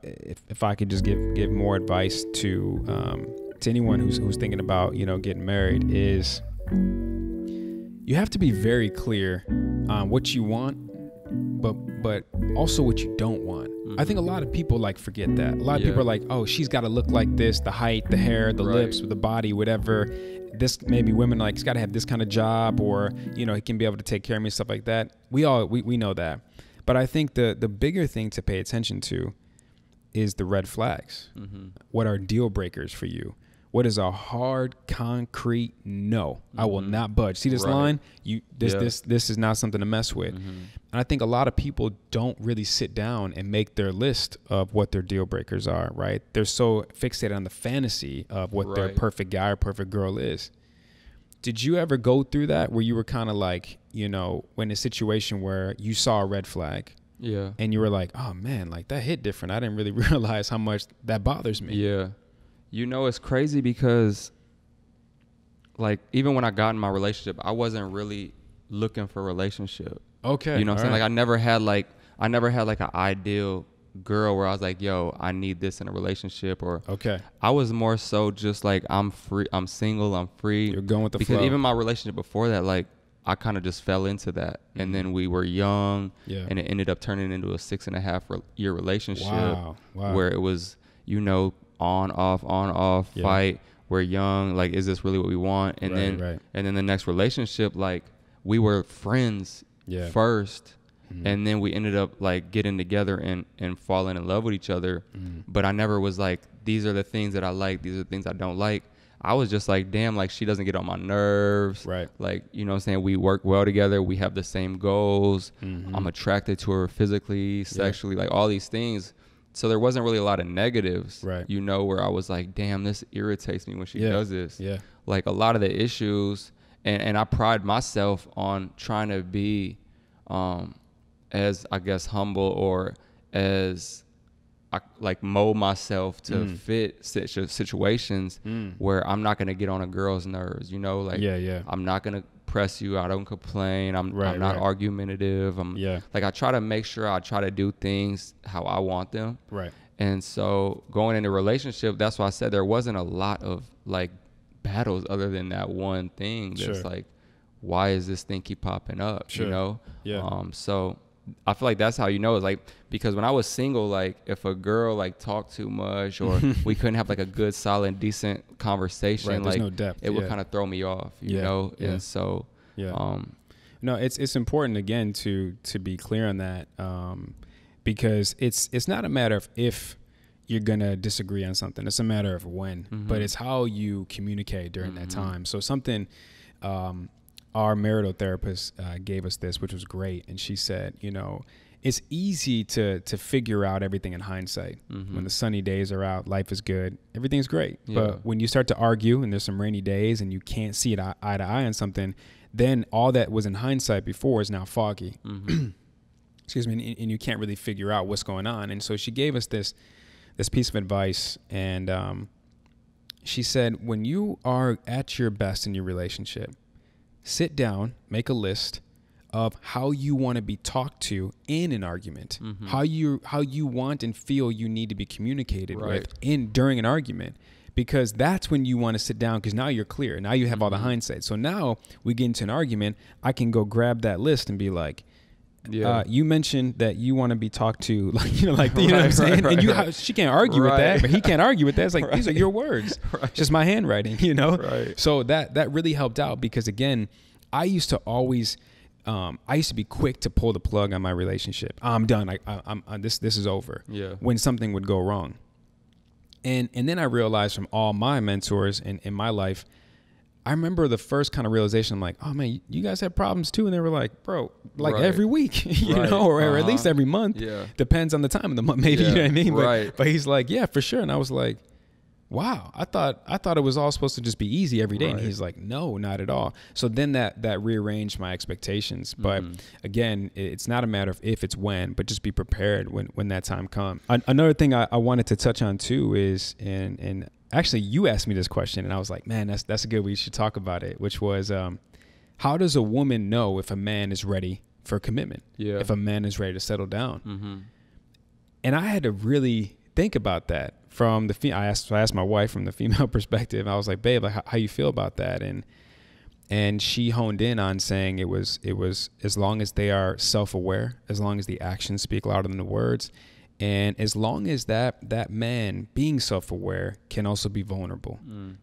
if I could just give more advice to anyone who's thinking about, getting married, is you have to be very clear on what you want, but also what you don't want. I think a lot of people forget that. A lot of people are like, oh, she's got to look like this, the height, the hair, the lips, the body, whatever. This, maybe women it's got to have this kind of job, or, he can be able to take care of me, stuff like that. We know that. But I think the bigger thing to pay attention to is the red flags? What are deal breakers for you? What is a hard, concrete no? I will not budge. See this line? This is not something to mess with. And I think a lot of people don't really sit down and make their list of what their deal breakers are, right? They're so fixated on the fantasy of what their perfect guy or perfect girl is. Did you ever go through that where you were kind of like, you know, in a situation where you saw a red flag? Yeah. And you were like, oh man, like that hit different. I didn't really realize how much that bothers me. Yeah. You know, it's crazy because, like, even when I got in my relationship, I wasn't really looking for a relationship. Okay. You know what I'm saying? Like, I never had like an ideal girl where I was like, yo, I need this in a relationship. Or I was more so just like, I'm free, I'm single, I'm free. You're going with the flow. Because even my relationship before that, like, I kind of just fell into that. And then we were young, and it ended up turning into a 6.5 year relationship where it was, you know, on off fight. We're young, like, is this really what we want? And then the next relationship, like, we were friends first, and then we ended up like getting together and falling in love with each other. But I never was like, these are the things that I like, these are the things I don't like. I was just like, damn, like, she doesn't get on my nerves. Like, you know what I'm saying? We work well together. We have the same goals. I'm attracted to her physically, sexually, like all these things. So there wasn't really a lot of negatives, you know, where I was like, damn, this irritates me when she does this. Like, a lot of the issues, and I pride myself on trying to be as, I guess, humble or as I like mold myself to fit situations where I'm not going to get on a girl's nerves, you know, like I'm not going to press you. I don't complain. I'm not argumentative. Like, I try to make sure I try to do things how I want them. And so going into a relationship, that's why I said there wasn't a lot of like battles other than that one thing. That's like, why is this thing keep popping up? You know? So I feel like that's how you know, is like, because when I was single, like, if a girl like talked too much or we couldn't have like a good, solid, decent conversation, like, no depth. It would kind of throw me off, you know? And so, no, it's important again to be clear on that, because it's not a matter of if you're gonna disagree on something. It's a matter of when, but it's how you communicate during that time. So something, our marital therapist gave us this, which was great. And she said, you know, it's easy to figure out everything in hindsight. When the sunny days are out, life is good, everything's great. But when you start to argue and there's some rainy days and you can't see it eye to eye on something, then all that was in hindsight before is now foggy. Excuse me. And you can't really figure out what's going on. And so she gave us this piece of advice. And she said, when you are at your best in your relationship, sit down, make a list of how you want to be talked to in an argument, how you want and feel you need to be communicated with during an argument, because that's when you want to sit down, because now you're clear. Now you have all the hindsight. So now we get into an argument, I can go grab that list and be like, you mentioned that you want to be talked to, like, you know, like, you know what I'm saying? And she can't argue with that, but he can't argue with that. It's like, these are your words. It's just my handwriting, you know? So that really helped out, because again, I used to always, I used to be quick to pull the plug on my relationship. I'm done. This is over. When something would go wrong. And then I realized from all my mentors in my life, I remember the first kind of realization. I'm like, oh man, you guys have problems too. And they were like, bro, like every week, you know, or at least every month. Depends on the time of the month, maybe, you know what I mean? But he's like, yeah, for sure. And I was like, wow, I thought it was all supposed to just be easy every day. And he's like, no, not at all. So then that rearranged my expectations. But again, it's not a matter of if, it's when, but just be prepared when that time comes. Another thing I wanted to touch on too is, and actually you asked me this question and I was like, man, that's good. We should talk about it, which was, how does a woman know if a man is ready for commitment? If a man is ready to settle down? And I had to really think about that from I asked my wife from the female perspective. I was like, babe, like, how you feel about that? And she honed in on saying it was as long as they are self-aware, as long as the actions speak louder than the words, and as long as that man being self-aware can also be vulnerable,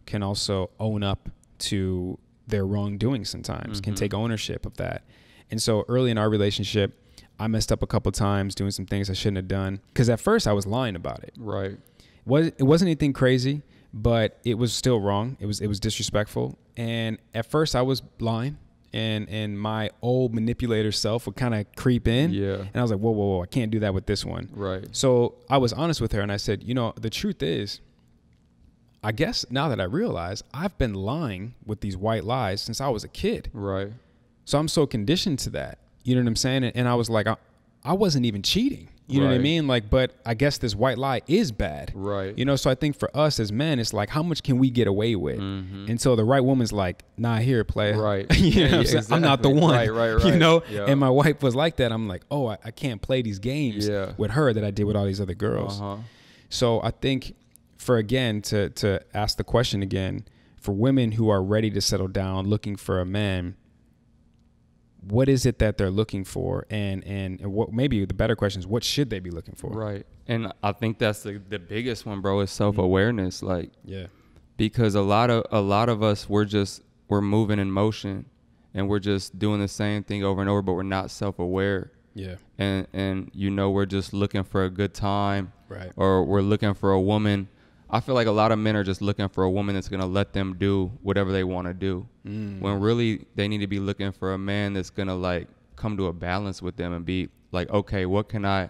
can also own up to their wrongdoing sometimes, can take ownership of that. And so early in our relationship, I messed up a couple times doing some things I shouldn't have done. Because at first I was lying about it. Right. It wasn't anything crazy, but it was still wrong. It was disrespectful. And at first I was lying, and my old manipulator self would kind of creep in. Yeah. And I was like, whoa, I can't do that with this one. Right. So I was honest with her, and I said, the truth is, I guess now that I realize, I've been lying with these white lies since I was a kid. Right. So I'm so conditioned to that. You know what I'm saying? And I was like, I wasn't even cheating. You know what I mean? Like, but I guess this white lie is bad. Right. So I think for us as men, it's like, how much can we get away with? And so the right woman's like, nah, here, player. Right. Exactly. I'm not the one. Right. And my wife was like that. I'm like, oh, I can't play these games with her that I did with all these other girls. So I think to ask the question again, for women who are ready to settle down, looking for a man, what is it that they're looking for? And what, maybe the better question is, what should they be looking for? Right. And I think that's the biggest one, bro, is self-awareness. Like, because a lot of us, we're moving in motion, and we're just doing the same thing over and over, but we're not self-aware. Yeah. And we're just looking for a good time. Right. Or we're looking for a woman. I feel like a lot of men are just looking for a woman that's going to let them do whatever they want to do. When really they need to be looking for a man that's going to like come to a balance with them and be like, okay, what can I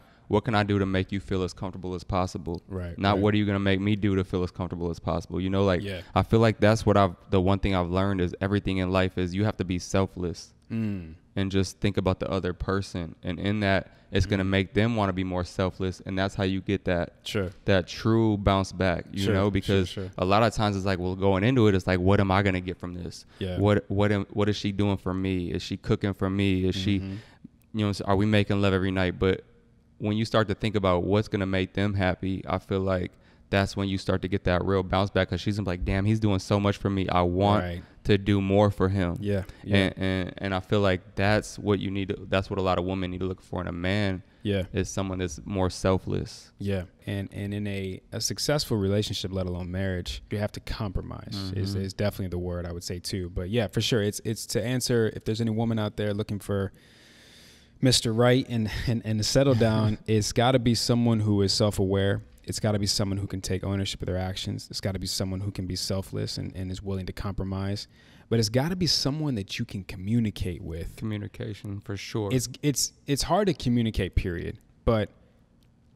do to make you feel as comfortable as possible? Right. Not what are you going to make me do to feel as comfortable as possible? I feel like that's the one thing I've learned is everything in life is you have to be selfless and just think about the other person. And in that, it's going to make them want to be more selfless. And that's how you get that true bounce back, because a lot of times it's like, well, going into it, it's like, what am I going to get from this? Yeah. What is she doing for me? Is she cooking for me? Is she, are we making love every night? But when you start to think about what's going to make them happy, I feel like that's when you start to get that real bounce back, because she's like, damn, he's doing so much for me. I want to do more for him. Yeah. And I feel like that's what you need. That's what a lot of women need to look for in a man. Yeah. Is someone that's more selfless. Yeah. And in a successful relationship, let alone marriage, you have to compromise is definitely the word I would say too. But yeah, for sure. It's to answer, if there's any woman out there looking for Mr. Right and to settle down, it's got to be someone who is self-aware. It's got to be someone who can take ownership of their actions. It's got to be someone who can be selfless and is willing to compromise. But it's got to be someone that you can communicate with. Communication, for sure. It's hard to communicate, period. But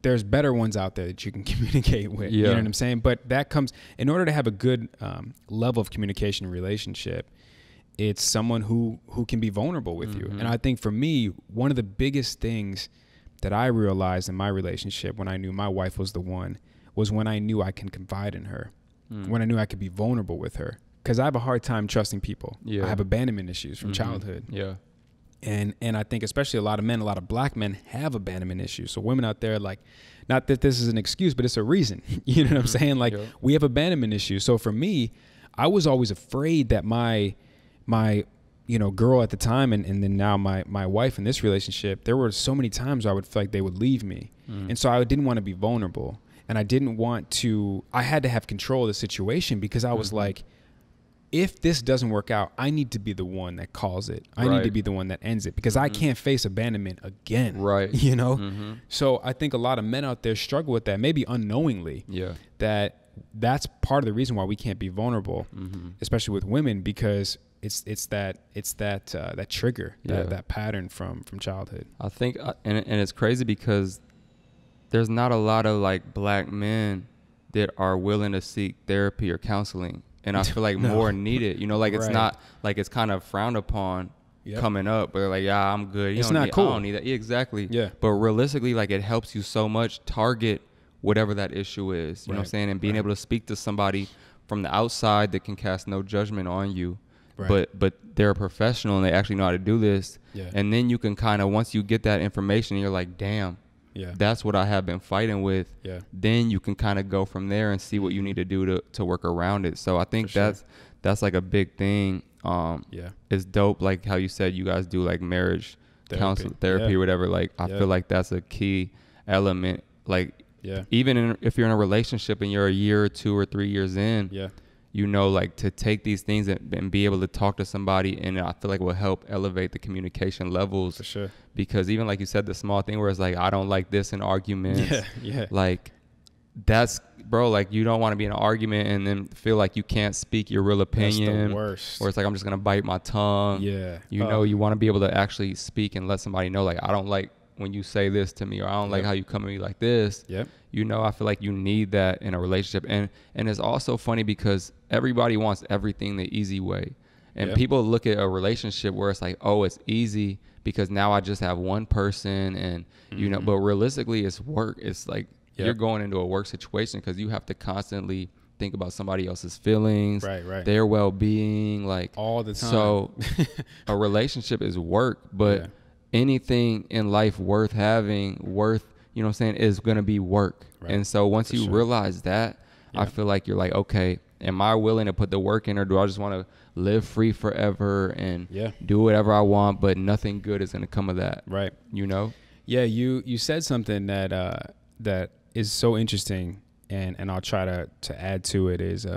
there's better ones out there that you can communicate with. Yeah. You know what I'm saying? But that comes, in order to have a good level of communication and relationship, it's someone who can be vulnerable with you. And I think for me, one of the biggest things that I realized in my relationship when I knew my wife was the one was when I knew I can confide in her, when I knew I could be vulnerable with her. Because I have a hard time trusting people. Yeah. I have abandonment issues from childhood. Yeah. And I think especially a lot of black men have abandonment issues. So women out there, like, not that this is an excuse, but it's a reason. You know what I'm saying? Like, we have abandonment issues. So for me, I was always afraid that my girl at the time and then now my wife in this relationship, there were so many times where I would feel like they would leave me. And so I didn't want to be vulnerable. And I had to have control of the situation, because I was like, if this doesn't work out, I need to be the one that calls it. I need to be the one that ends it, because I can't face abandonment again. Right. So I think a lot of men out there struggle with that, maybe unknowingly. Yeah. That's part of the reason why we can't be vulnerable, especially with women, because it's that trigger, that pattern from childhood. I think, and it's crazy because there's not a lot of like black men that are willing to seek therapy or counseling. And I feel like more needed, it's not like it's kind of frowned upon coming up, but they're like, yeah, I'm good. It's not cool. I don't need that. Exactly. Yeah. But realistically, like, it helps you so much target whatever that issue is, you know what I'm saying? And being able to speak to somebody from the outside that can cast no judgment on you, but they're a professional and they actually know how to do this. Yeah. And then you can kind of, once you get that information, you're like, damn. Yeah. That's what I have been fighting with. Yeah. Then you can kind of go from there and see what you need to do to work around it. So I think that's like a big thing. It's dope, like how you said you guys do like marriage therapy or whatever. Like I feel like that's a key element. Like even if you're in a relationship and you're a year or 2 or 3 years in, you know, like to take these things and be able to talk to somebody, and I feel like will help elevate the communication levels. For sure. Because even like you said, the small thing where it's like, I don't like this in arguments. Yeah. Like that's, bro, like you don't want to be in an argument and then feel like you can't speak your real opinion. That's the worst. Or it's like, I'm just going to bite my tongue. Yeah. You know, you want to be able to actually speak and let somebody know, like, I don't like when you say this to me, or I don't like how you come at me like this. Yep. You know, I feel like you need that in a relationship. And it's also funny because everybody wants everything the easy way. And people look at a relationship where it's like, oh, it's easy because now I just have one person, and, you know, but realistically it's work. It's like you're going into a work situation because you have to constantly think about somebody else's feelings, right. their well-being, like all the time. So a relationship is work, but anything in life worth having, you know what I'm saying, is going to be work. Right. And so once you realize that, I feel like you're like, okay, am I willing to put the work in, or do I just want to live free forever and do whatever I want, but nothing good is going to come of that? Right. You know? Yeah. You said something that is so interesting, and I'll try to add to it is,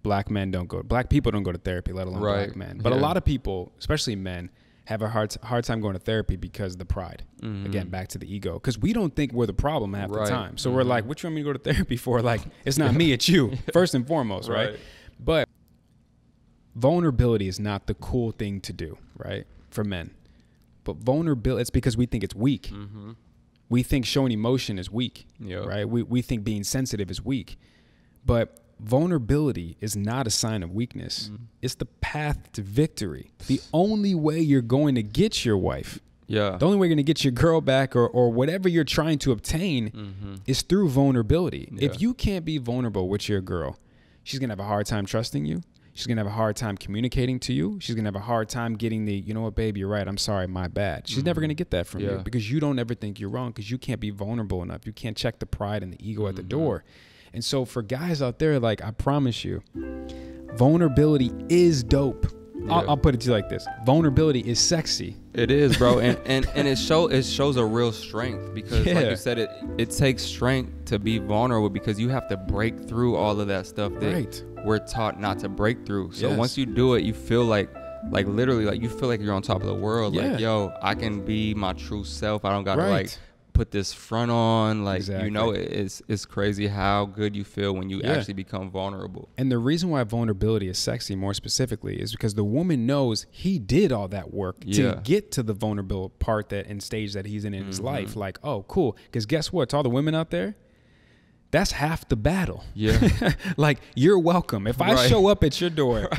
black people don't go to therapy, let alone black men. But a lot of people, especially men, have a hard time going to therapy because of the pride. Again, back to the ego. Because we don't think we're the problem half the time. So we're like, what you want me to go to therapy for? Like, it's not me, it's you, first and foremost, right? But vulnerability is not the cool thing to do, right, for men. But vulnerability, it's because we think it's weak. We think showing emotion is weak, right? We think being sensitive is weak. But vulnerability is not a sign of weakness. It's the path to victory. The only way you're going to get your wife, the only way you're going to get your girl back, or whatever you're trying to obtain, is through vulnerability. If you can't be vulnerable with your girl, she's going to have a hard time trusting you. She's going to have a hard time communicating to you. She's going to have a hard time getting the, you know what, babe, you're right, I'm sorry, my bad. She's never going to get that from you, because you don't ever think you're wrong, because you can't be vulnerable enough. You can't check the pride and the ego at the door. And so for guys out there, like, I promise you, vulnerability is dope. I'll put it to you like this. Vulnerability is sexy. It is, bro. and it shows a real strength, because like you said, it takes strength to be vulnerable, because you have to break through all of that stuff that we're taught not to break through. So once you do it, you feel like literally, like you feel like you're on top of the world. Like, yo, I can be my true self. I don't got to like put this front on, like, you know, it's crazy how good you feel when you actually become vulnerable. And the reason why vulnerability is sexy, more specifically, is because the woman knows he did all that work to get to the vulnerable part that and stage that he's in his life. Like, oh, cool. Because guess what? To all the women out there, that's half the battle. Like, you're welcome. If I show up at your door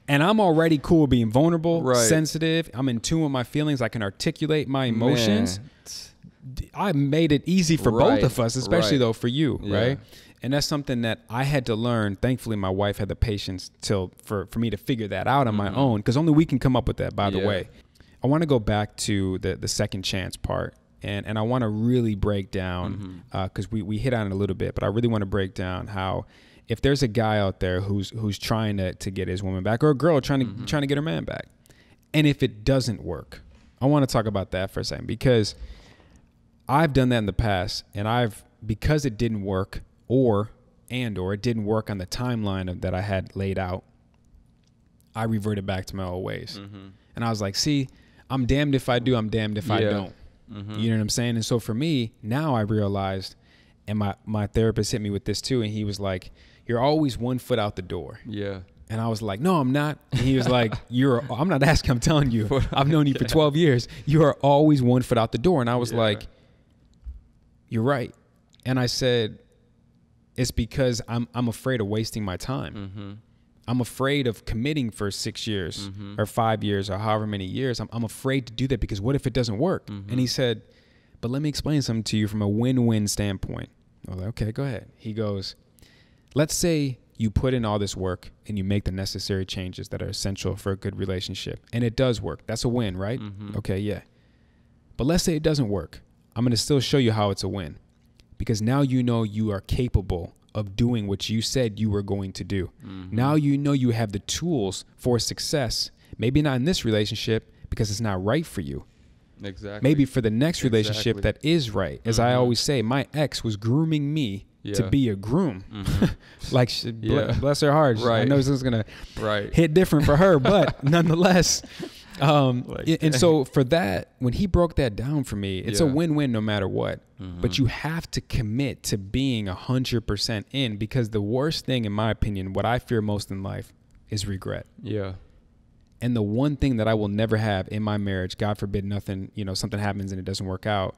and I'm already cool being vulnerable, sensitive, I'm in tune with my feelings, I can articulate my emotions, I made it easy for both of us, especially though for you, right? And that's something that I had to learn. Thankfully, my wife had the patience for me to figure that out on my own, because only we can come up with that, by the way. I want to go back to the second chance part, and I want to really break down, because we hit on it a little bit, but I really want to break down how, if there's a guy out there who's trying to get his woman back, or a girl trying to get her man back, and if it doesn't work, I want to talk about that for a second, because I've done that in the past, and because it didn't work, or it didn't work on the timeline that I had laid out, I reverted back to my old ways. And I was like, see, I'm damned if I do, I'm damned if I don't. You know what I'm saying? And so for me, now I realized, and my therapist hit me with this too, and he was like, you're always 1 foot out the door. And I was like, no, I'm not. And he was like, I'm not asking, I'm telling you. I've known you for 12 years. You are always 1 foot out the door. And I was like, you're right. And I said, it's because I'm afraid of wasting my time. I'm afraid of committing for 6 years or 5 years or however many years. I'm afraid to do that, because what if it doesn't work? And he said, but let me explain something to you from a win-win standpoint. I was like, okay, go ahead. He goes, let's say you put in all this work and you make the necessary changes that are essential for a good relationship, and it does work. That's a win, right? Okay, yeah. But let's say it doesn't work. I'm going to still show you how it's a win, because now you know you are capable of doing what you said you were going to do. Now you know you have the tools for success. Maybe not in this relationship because it's not right for you. Maybe for the next relationship that is right. As I always say, my ex was grooming me to be a groom. Like, bless her heart. I know this is going to hit different for her, but nonetheless. And so for that, when he broke that down for me, it's a win-win no matter what. But you have to commit to being 100% in, because the worst thing, in my opinion, what I fear most in life is regret. Yeah. And the one thing that I will never have in my marriage, God forbid nothing, something happens and it doesn't work out,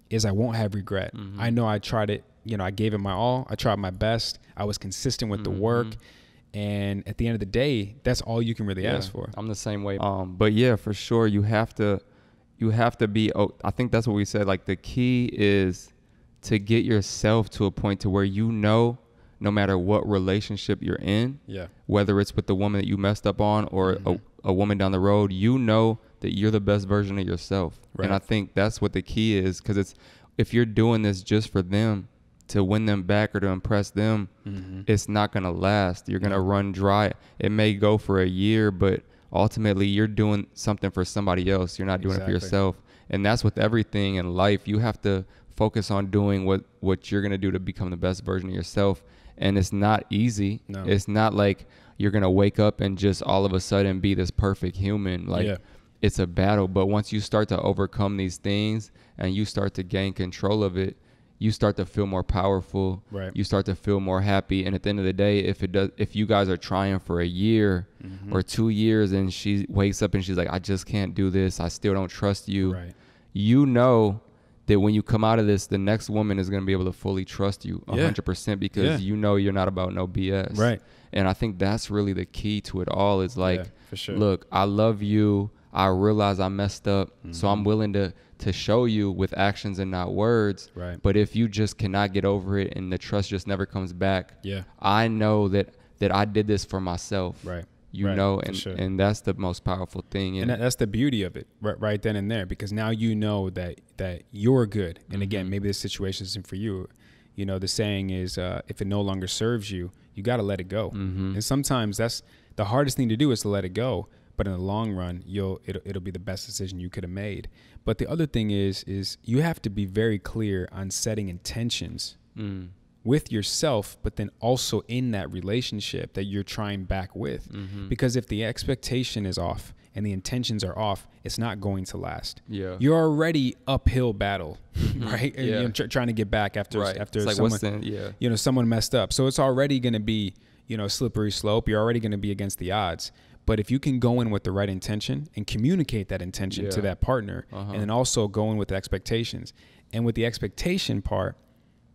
is I won't have regret. I know I tried it, I gave it my all. I tried my best. I was consistent with the work. And at the end of the day, that's all you can really ask for. I'm the same way. But yeah, for sure, you have to be, I think that's what we said. Like, the key is to get yourself to a point to where no matter what relationship you're in, whether it's with the woman that you messed up on or a woman down the road, that you're the best version of yourself. Right. And I think that's what the key is, because if you're doing this just for them, to win them back or to impress them, it's not going to last. You're going to run dry. It may go for a year, but ultimately you're doing something for somebody else. You're not doing it for yourself. And that's with everything in life. You have to focus on doing what you're going to do to become the best version of yourself. And it's not easy. No. It's not like you're going to wake up and just all of a sudden be this perfect human. It's a battle. But once you start to overcome these things and you start to gain control of it, you start to feel more powerful. Right. You start to feel more happy. And at the end of the day, if you guys are trying for a year or 2 years and she wakes up and she's like, I just can't do this, I still don't trust you. Right. You know that when you come out of this, the next woman is going to be able to fully trust you 100% because you're not about no BS. Right. And I think that's really the key to it all, is like, for sure. Look, I love you. I realize I messed up. So I'm willing to show you with actions and not words. Right. But if you just cannot get over it and the trust just never comes back, I know that I did this for myself. Right. And that's the most powerful thing. And that's the beauty of it, right then and there, because now you know that you're good. And again, maybe this situation isn't for you. The saying is, if it no longer serves you, you got to let it go. And sometimes that's the hardest thing to do, is to let it go. But in the long run, it'll be the best decision you could have made. But the other thing is you have to be very clear on setting intentions with yourself, but then also in that relationship that you're trying back with. Because if the expectation is off and the intentions are off, it's not going to last. Yeah. You're already uphill battle, right? Yeah. Trying to get back after someone, someone messed up. So it's already going to be, a slippery slope. You're already going to be against the odds. But if you can go in with the right intention and communicate that intention to that partner, and then also go in with the expectations, and with the expectation part,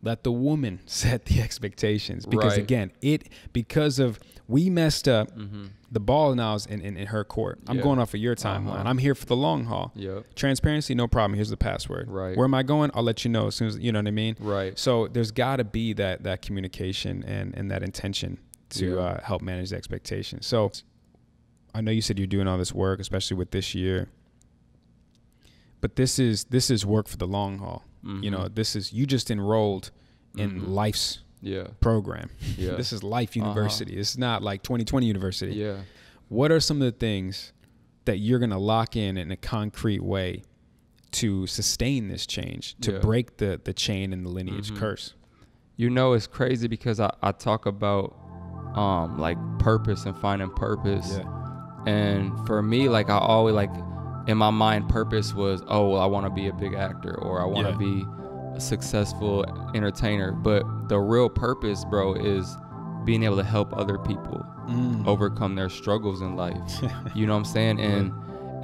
let the woman set the expectations, because again, because of we messed up, the ball now is in her court. I'm going off of your timeline. I'm here for the long haul. Transparency, no problem. Here's the password. Right. Where am I going? I'll let you know as soon as, you know what I mean? Right. So there's got to be that communication and that intention to help manage the expectations. So I know you said you're doing all this work, especially with this year, but this is work for the long haul. This is, you just enrolled in life's program. This is Life University. It's not like 2020 University. What are some of the things that you're going to lock in a concrete way to sustain this change, to break the chain and the lineage curse? It's crazy because I talk about like purpose and finding purpose. And for me, like, I always, like, in my mind, purpose was, I want to be a big actor, or I want to be a successful entertainer. But the real purpose, bro, is being able to help other people overcome their struggles in life. You know what I'm saying?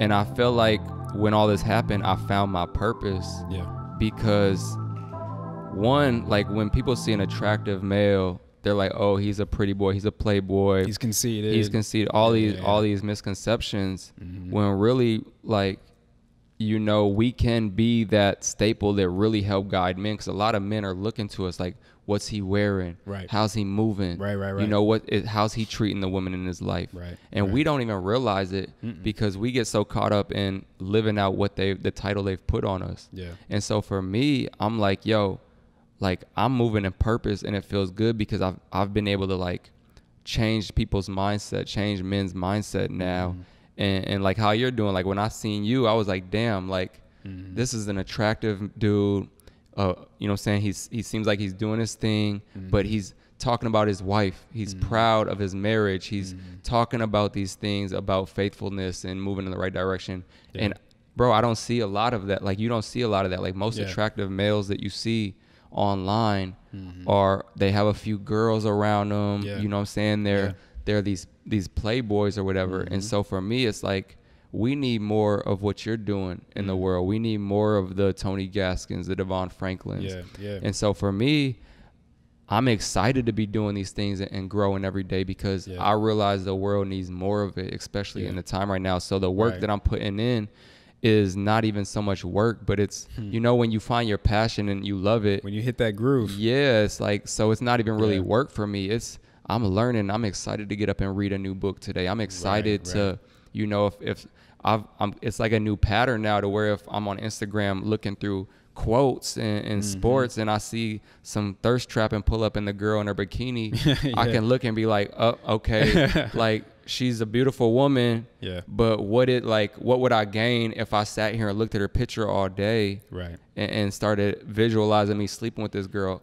And I feel like when all this happened, I found my purpose. Because one, like, when people see an attractive male, they're like, oh, he's a pretty boy, he's a playboy, he's conceited, all these misconceptions, when really, like, we can be that staple that really help guide men, because a lot of men are looking to us like, what's he wearing, how's he moving, how's he treating the women in his life, and we don't even realize it because we get so caught up in living out the title they've put on us. And so for me, I'm like, like, I'm moving in purpose, and it feels good because I've been able to, like, change people's mindset, change men's mindset now. And like how you're doing, like, when I seen you, I was like, damn, like, this is an attractive dude, you know what I'm saying? He seems like he's doing his thing, but he's talking about his wife. He's proud of his marriage. He's talking about these things, about faithfulness and moving in the right direction. Yeah. And bro, I don't see a lot of that. Like, you don't see a lot of that. Like, most attractive males that you see online are, they have a few girls around them. You know what I'm saying? They're these playboys or whatever. And so for me, it's like, we need more of what you're doing in the world. We need more of the Tony Gaskins, the Devon Franklins. And so for me, I'm excited to be doing these things and growing every day, because I realize the world needs more of it, especially in the time right now. So the work that I'm putting in is not even so much work, but it's, you know, when you find your passion and you love it. When you hit that groove. Yeah, it's like, so it's not even really work for me. It's, I'm learning. I'm excited to get up and read a new book today. I'm excited to, you know, if it's like a new pattern now, to where if I'm on Instagram looking through quotes and sports and I see some thirst trap and pull up in the girl in her bikini, I can look and be like, oh, okay, like, she's a beautiful woman, but what would I gain if I sat here and looked at her picture all day, and started visualizing me sleeping with this girl?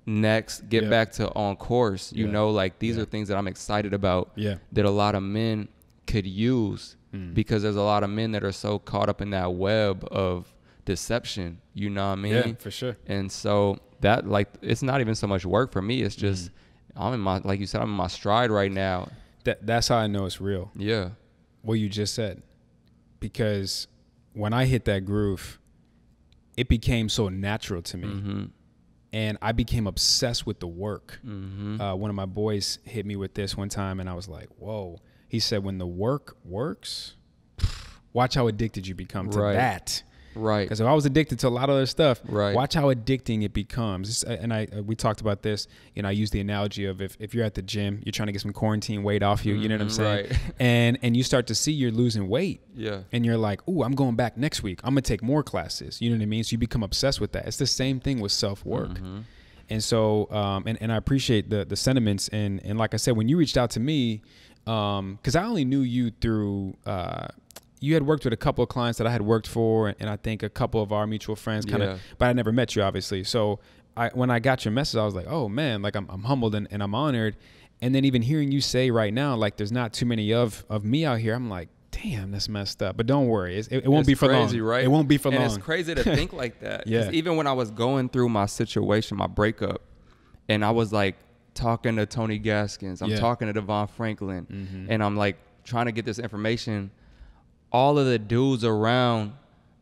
Next, get back to on course. You know, like, these are things that I'm excited about, that a lot of men could use, because there's a lot of men that are so caught up in that web of deception, you know what I mean? Yeah, for sure. And so that, like, it's not even so much work for me. It's just, I'm in my, like you said, I'm in my stride right now. That's how I know it's real. Yeah. What you just said. Because when I hit that groove, it became so natural to me. And I became obsessed with the work. One of my boys hit me with this one time, and I was like, whoa. He said, when the work works, watch how addicted you become to that. Because if I was addicted to a lot of other stuff, watch how addicting it becomes. And we talked about this. You know, I use the analogy of if you're at the gym, you're trying to get some quarantine weight off you. You know what I'm saying? And you start to see you're losing weight. And you're like, ooh, I'm going back next week. I'm gonna take more classes. You know what I mean? So you become obsessed with that. It's the same thing with self-work. And so, and I appreciate the sentiments. And like I said, when you reached out to me, because I only knew you through. You had worked with a couple of clients that I had worked for, and I think a couple of our mutual friends kind of, but I never met you, obviously. So when I got your message, I was like, oh man, like I'm humbled and I'm honored. And then even hearing you say right now, like, there's not too many of me out here, I'm like, damn, that's messed up. But don't worry, it won't be for long. Right? It won't be for long. And it's crazy to think like that. Even when I was going through my situation, my breakup, and I was like talking to Tony Gaskins, I'm talking to Devon Franklin, and I'm like trying to get this information. All of the dudes around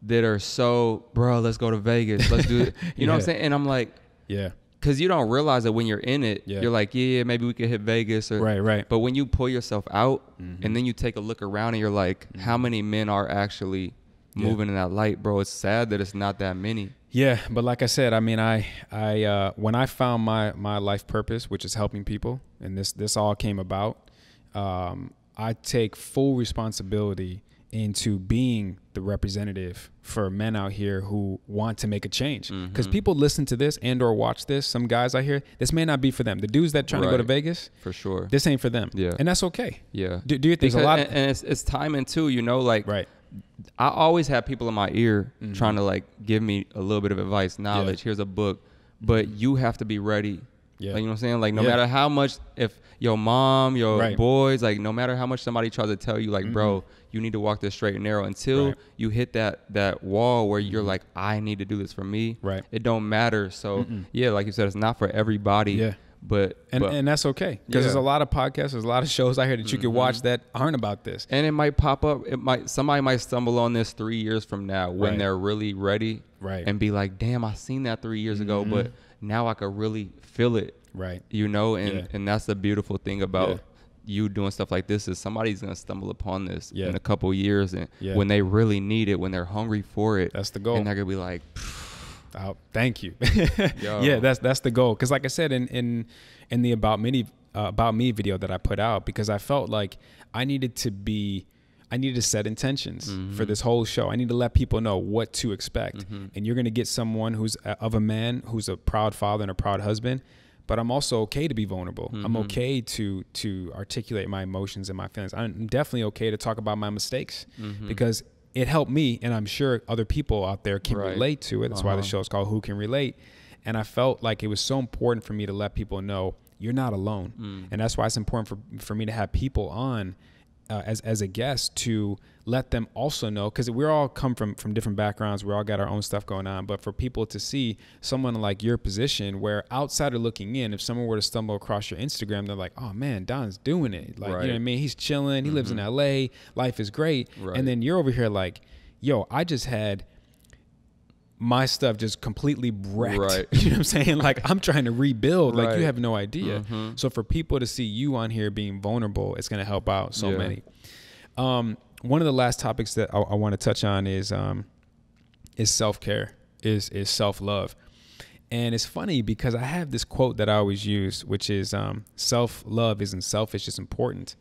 that are so, bro, let's go to Vegas, let's do it. You know what I'm saying? And I'm like, because you don't realize that when you're in it, you're like, yeah, maybe we could hit Vegas. Or, But when you pull yourself out and then you take a look around and you're like, how many men are actually moving in that light, bro? It's sad that it's not that many. Yeah, but like I said, I mean, I when I found my life purpose, which is helping people, and this all came about, I take full responsibility into being the representative for men out here who want to make a change. Because people listen to this and or watch this, some guys out here, this may not be for them. The dudes that trying to go to Vegas, for sure, this ain't for them. And that's okay. Do you think a lot of, and it's timing too, you know, like I always have people in my ear trying to like give me a little bit of advice, knowledge, here's a book, but you have to be ready. Like, you know what I'm saying? Like, no matter how much, if your mom, your boys, like, no matter how much somebody tries to tell you, like, bro, you need to walk this straight and narrow, until you hit that wall where you're like, I need to do this for me. It don't matter. So, yeah, like you said, it's not for everybody. But that's okay, because there's a lot of podcasts, there's a lot of shows out here that you can watch that aren't about this. And it might pop up. Somebody might stumble on this 3 years from now when they're really ready, and be like, damn, I seen that 3 years ago, but now I could really feel it. You know, and that's the beautiful thing about you doing stuff like this, is somebody's gonna stumble upon this in a couple years, and when they really need it, when they're hungry for it, that's the goal. And they're gonna be like, oh, thank you. Yeah, that's the goal. Because like I said in the about me video that I put out, because I felt like I needed to set intentions for this whole show. I need to let people know what to expect. And you're going to get someone who's of a man who's a proud father and a proud husband, but I'm also okay to be vulnerable. I'm okay to articulate my emotions and my feelings. I'm definitely okay to talk about my mistakes, because it helped me, and I'm sure other people out there can relate to it. That's why the show is called Who Can Relate. And I felt like it was so important for me to let people know you're not alone. And that's why it's important for me to have people on as a guest to let them also know, because we all come from different backgrounds. We all got our own stuff going on. But for people to see someone like your position, where outsider looking in, if someone were to stumble across your Instagram, they're like, oh man, Don's doing it. Like, you know what I mean? He's chilling. He lives in LA. Life is great. And then you're over here like, yo, I just had my stuff just completely wrecked. You know what I'm saying? Like, I'm trying to rebuild. Like, you have no idea. So for people to see you on here being vulnerable, it's going to help out so many. One of the last topics that I want to touch on is self-care, is self-love. And it's funny because I have this quote that I always use, which is self-love isn't selfish, it's important.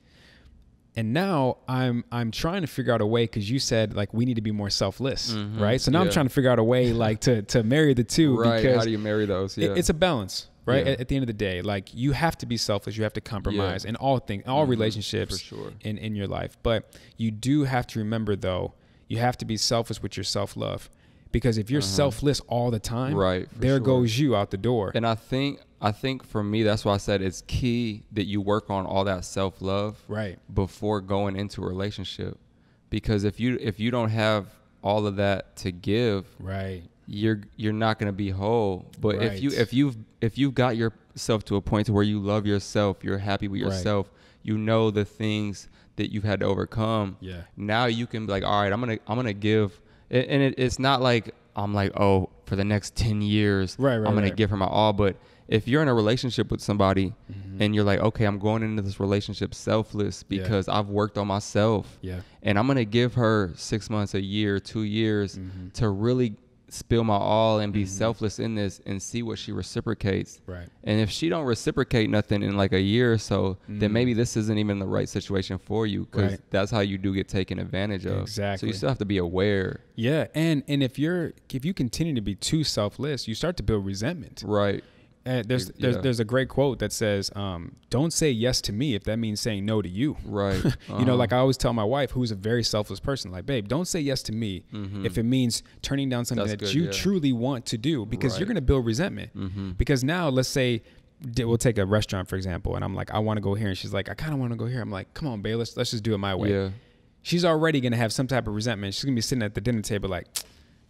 And now I'm trying to figure out a way, because you said like we need to be more selfless, right? So now I'm trying to figure out a way like to marry the two. Because how do you marry those? It's a balance, right? At the end of the day, like you have to be selfless, you have to compromise in all things, all relationships, for sure, in your life. But you do have to remember though, you have to be selfless with your self-love, because if you're selfless all the time, there goes you out the door. And I think for me, that's why I said it's key that you work on all that self-love before going into a relationship. Because if you don't have all of that to give, you're not going to be whole. But if you've got yourself to a point to where you love yourself, you're happy with yourself, you know the things that you've had to overcome. Now you can be like, all right, I'm gonna give. And it's not like I'm like, oh, for the next 10 years, I'm going to give her my all. But if you're in a relationship with somebody and you're like, okay, I'm going into this relationship selfless because I've worked on myself, and I'm going to give her 6 months, a year, 2 years to really spill my all and be selfless in this and see what she reciprocates. And if she don't reciprocate nothing in like a year or so, then maybe this isn't even the right situation for you, because that's how you do get taken advantage of. So you still have to be aware. And if you continue to be too selfless, you start to build resentment. And there's a great quote that says, don't say yes to me if that means saying no to you. You know, like I always tell my wife, who's a very selfless person, like, babe, don't say yes to me if it means turning down something you truly want to do, because you're going to build resentment. Because now, let's say we'll take a restaurant, for example, and I'm like, I want to go here. And she's like, I kind of want to go here. I'm like, come on, babe, let's just do it my way. She's already going to have some type of resentment. She's going to be sitting at the dinner table like,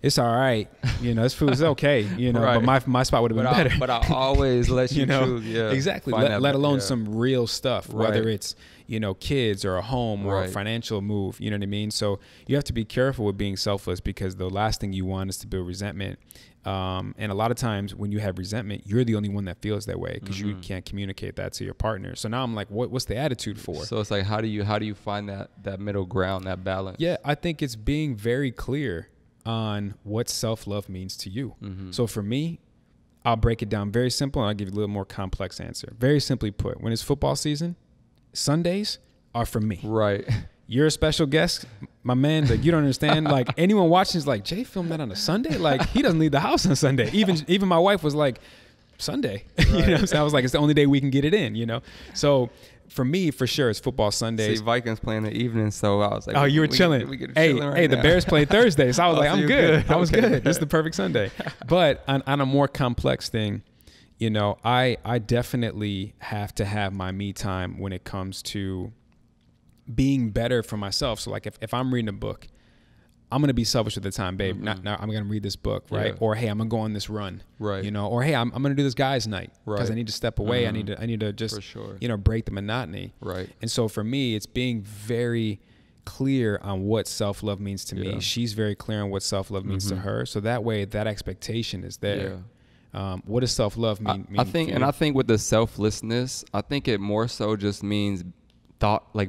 it's all right, you know, this food's okay, you know, but my spot would have been better. But I always let you choose, exactly. Let alone some real stuff, whether it's, you know, kids or a home or a financial move, you know what I mean? So you have to be careful with being selfless, because the last thing you want is to build resentment. And a lot of times when you have resentment, you're the only one that feels that way, because you can't communicate that to your partner. So now I'm like, what's the attitude for? So it's like, how do you find that middle ground, that balance? I think it's being very clear on what self-love means to you. So for me, I'll break it down very simple, and I'll give you a little more complex answer. Very simply put, when it's football season, Sundays are for me. You're a special guest, my man. Like, you don't understand. Like, anyone watching is like, Jay filmed that on a Sunday? Like, he doesn't leave the house on Sunday. Even my wife was like, Sunday. You know what I'm saying? I was like, it's the only day we can get it in, you know? So for me, for sure, it's football Sundays. See, Vikings playing the evening, so I was like, oh, you were chilling. Hey, the Bears played Thursday, so I was like, I'm good. I was good. This is the perfect Sunday. But on a more complex thing, you know, I definitely have to have my me time when it comes to being better for myself. So like if I'm reading a book, I'm going to be selfish with the time, babe. Now I'm going to read this book, right? Or, hey, I'm going to go on this run, you know, or, hey, I'm going to do this guy's night because I need to step away. I need to just, you know, break the monotony. And so for me, it's being very clear on what self-love means to me. She's very clear on what self-love means to her. So that way, that expectation is there. What does self-love mean? I think with the selflessness, I think it more so just means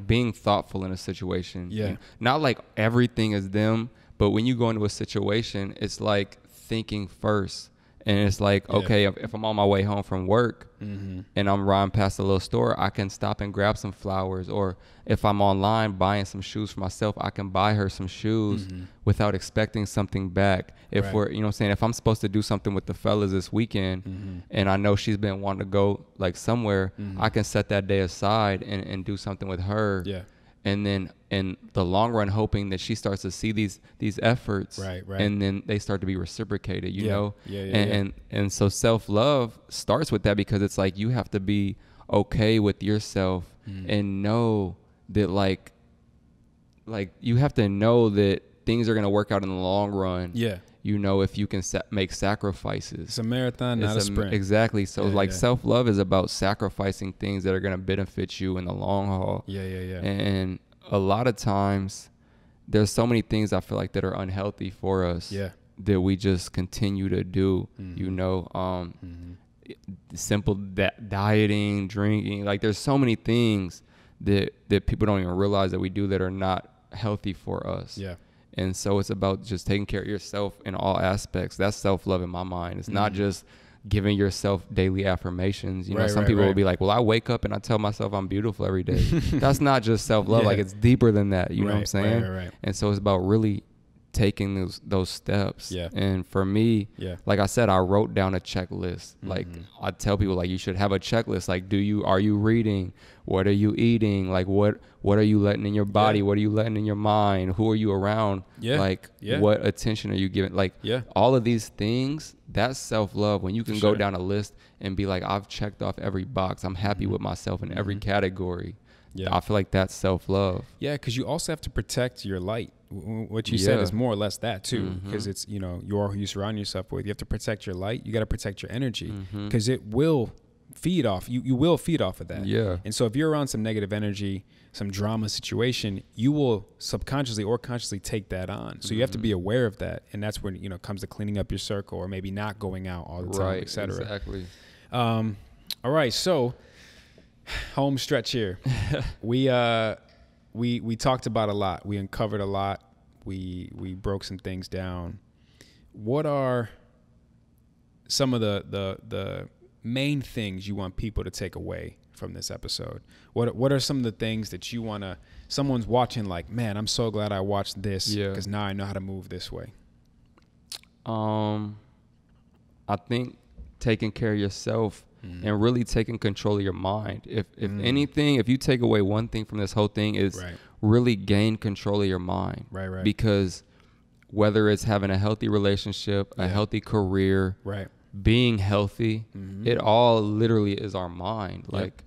being thoughtful in a situation. You know, not like everything is them, but when you go into a situation, it's like thinking first. And it's like, okay, if I'm on my way home from work and I'm riding past a little store, I can stop and grab some flowers. Or if I'm online buying some shoes for myself, I can buy her some shoes without expecting something back. If we're, you know what I'm saying, if I'm supposed to do something with the fellas this weekend and I know she's been wanting to go like somewhere, I can set that day aside and do something with her. and then in the long run hoping that she starts to see these efforts, right. And then they start to be reciprocated, you know? Yeah. And so self-love starts with that, because it's like you have to be okay with yourself and know that like you have to know that things are going to work out in the long run. Yeah. You know, if you can make sacrifices. It's a marathon, not a sprint. Exactly. So self-love is about sacrificing things that are going to benefit you in the long haul. Yeah. And a lot of times there's so many things I feel like that are unhealthy for us that we just continue to do, you know, simple dieting, drinking, like there's so many things that people don't even realize that we do that are not healthy for us. Yeah. And so it's about just taking care of yourself in all aspects. That's self-love in my mind. It's not just giving yourself daily affirmations. You know, some people will be like, well, I wake up and I tell myself I'm beautiful every day. That's not just self-love. Like, it's deeper than that. You know what I'm saying? Right. And so it's about really taking those steps. Yeah. And for me, like I said, I wrote down a checklist. Like I tell people, like, you should have a checklist. Like, are you reading? What are you eating? Like, what are you letting in your body? What are you letting in your mind? Who are you around? Like, what attention are you giving? Like, all of these things, that's self-love. When you can go down a list and be like, I've checked off every box. I'm happy with myself in every category. I feel like that's self-love. Yeah, because you also have to protect your light. What you said is more or less that too, because it's, you know, you're who you surround yourself with. You have to protect your light. You got to protect your energy, because it will feed off. You will feed off of that. Yeah. And so if you're around some negative energy, some drama situation, you will subconsciously or consciously take that on. So you have to be aware of that. And that's when, you know, comes to cleaning up your circle, or maybe not going out all the time, et cetera. Exactly. All right. So home stretch here. We talked about a lot. We uncovered a lot. We broke some things down. What are some of the main things you want people to take away from this episode? What are some of the things that you want to, someone's watching like, man, I'm so glad I watched this, because now I know how to move this way? I think taking care of yourself and really taking control of your mind. If anything, if you take away one thing from this whole thing, is really gain control of your mind. Right. Because whether it's having a healthy relationship, a healthy career, being healthy, it all literally is our mind. Like,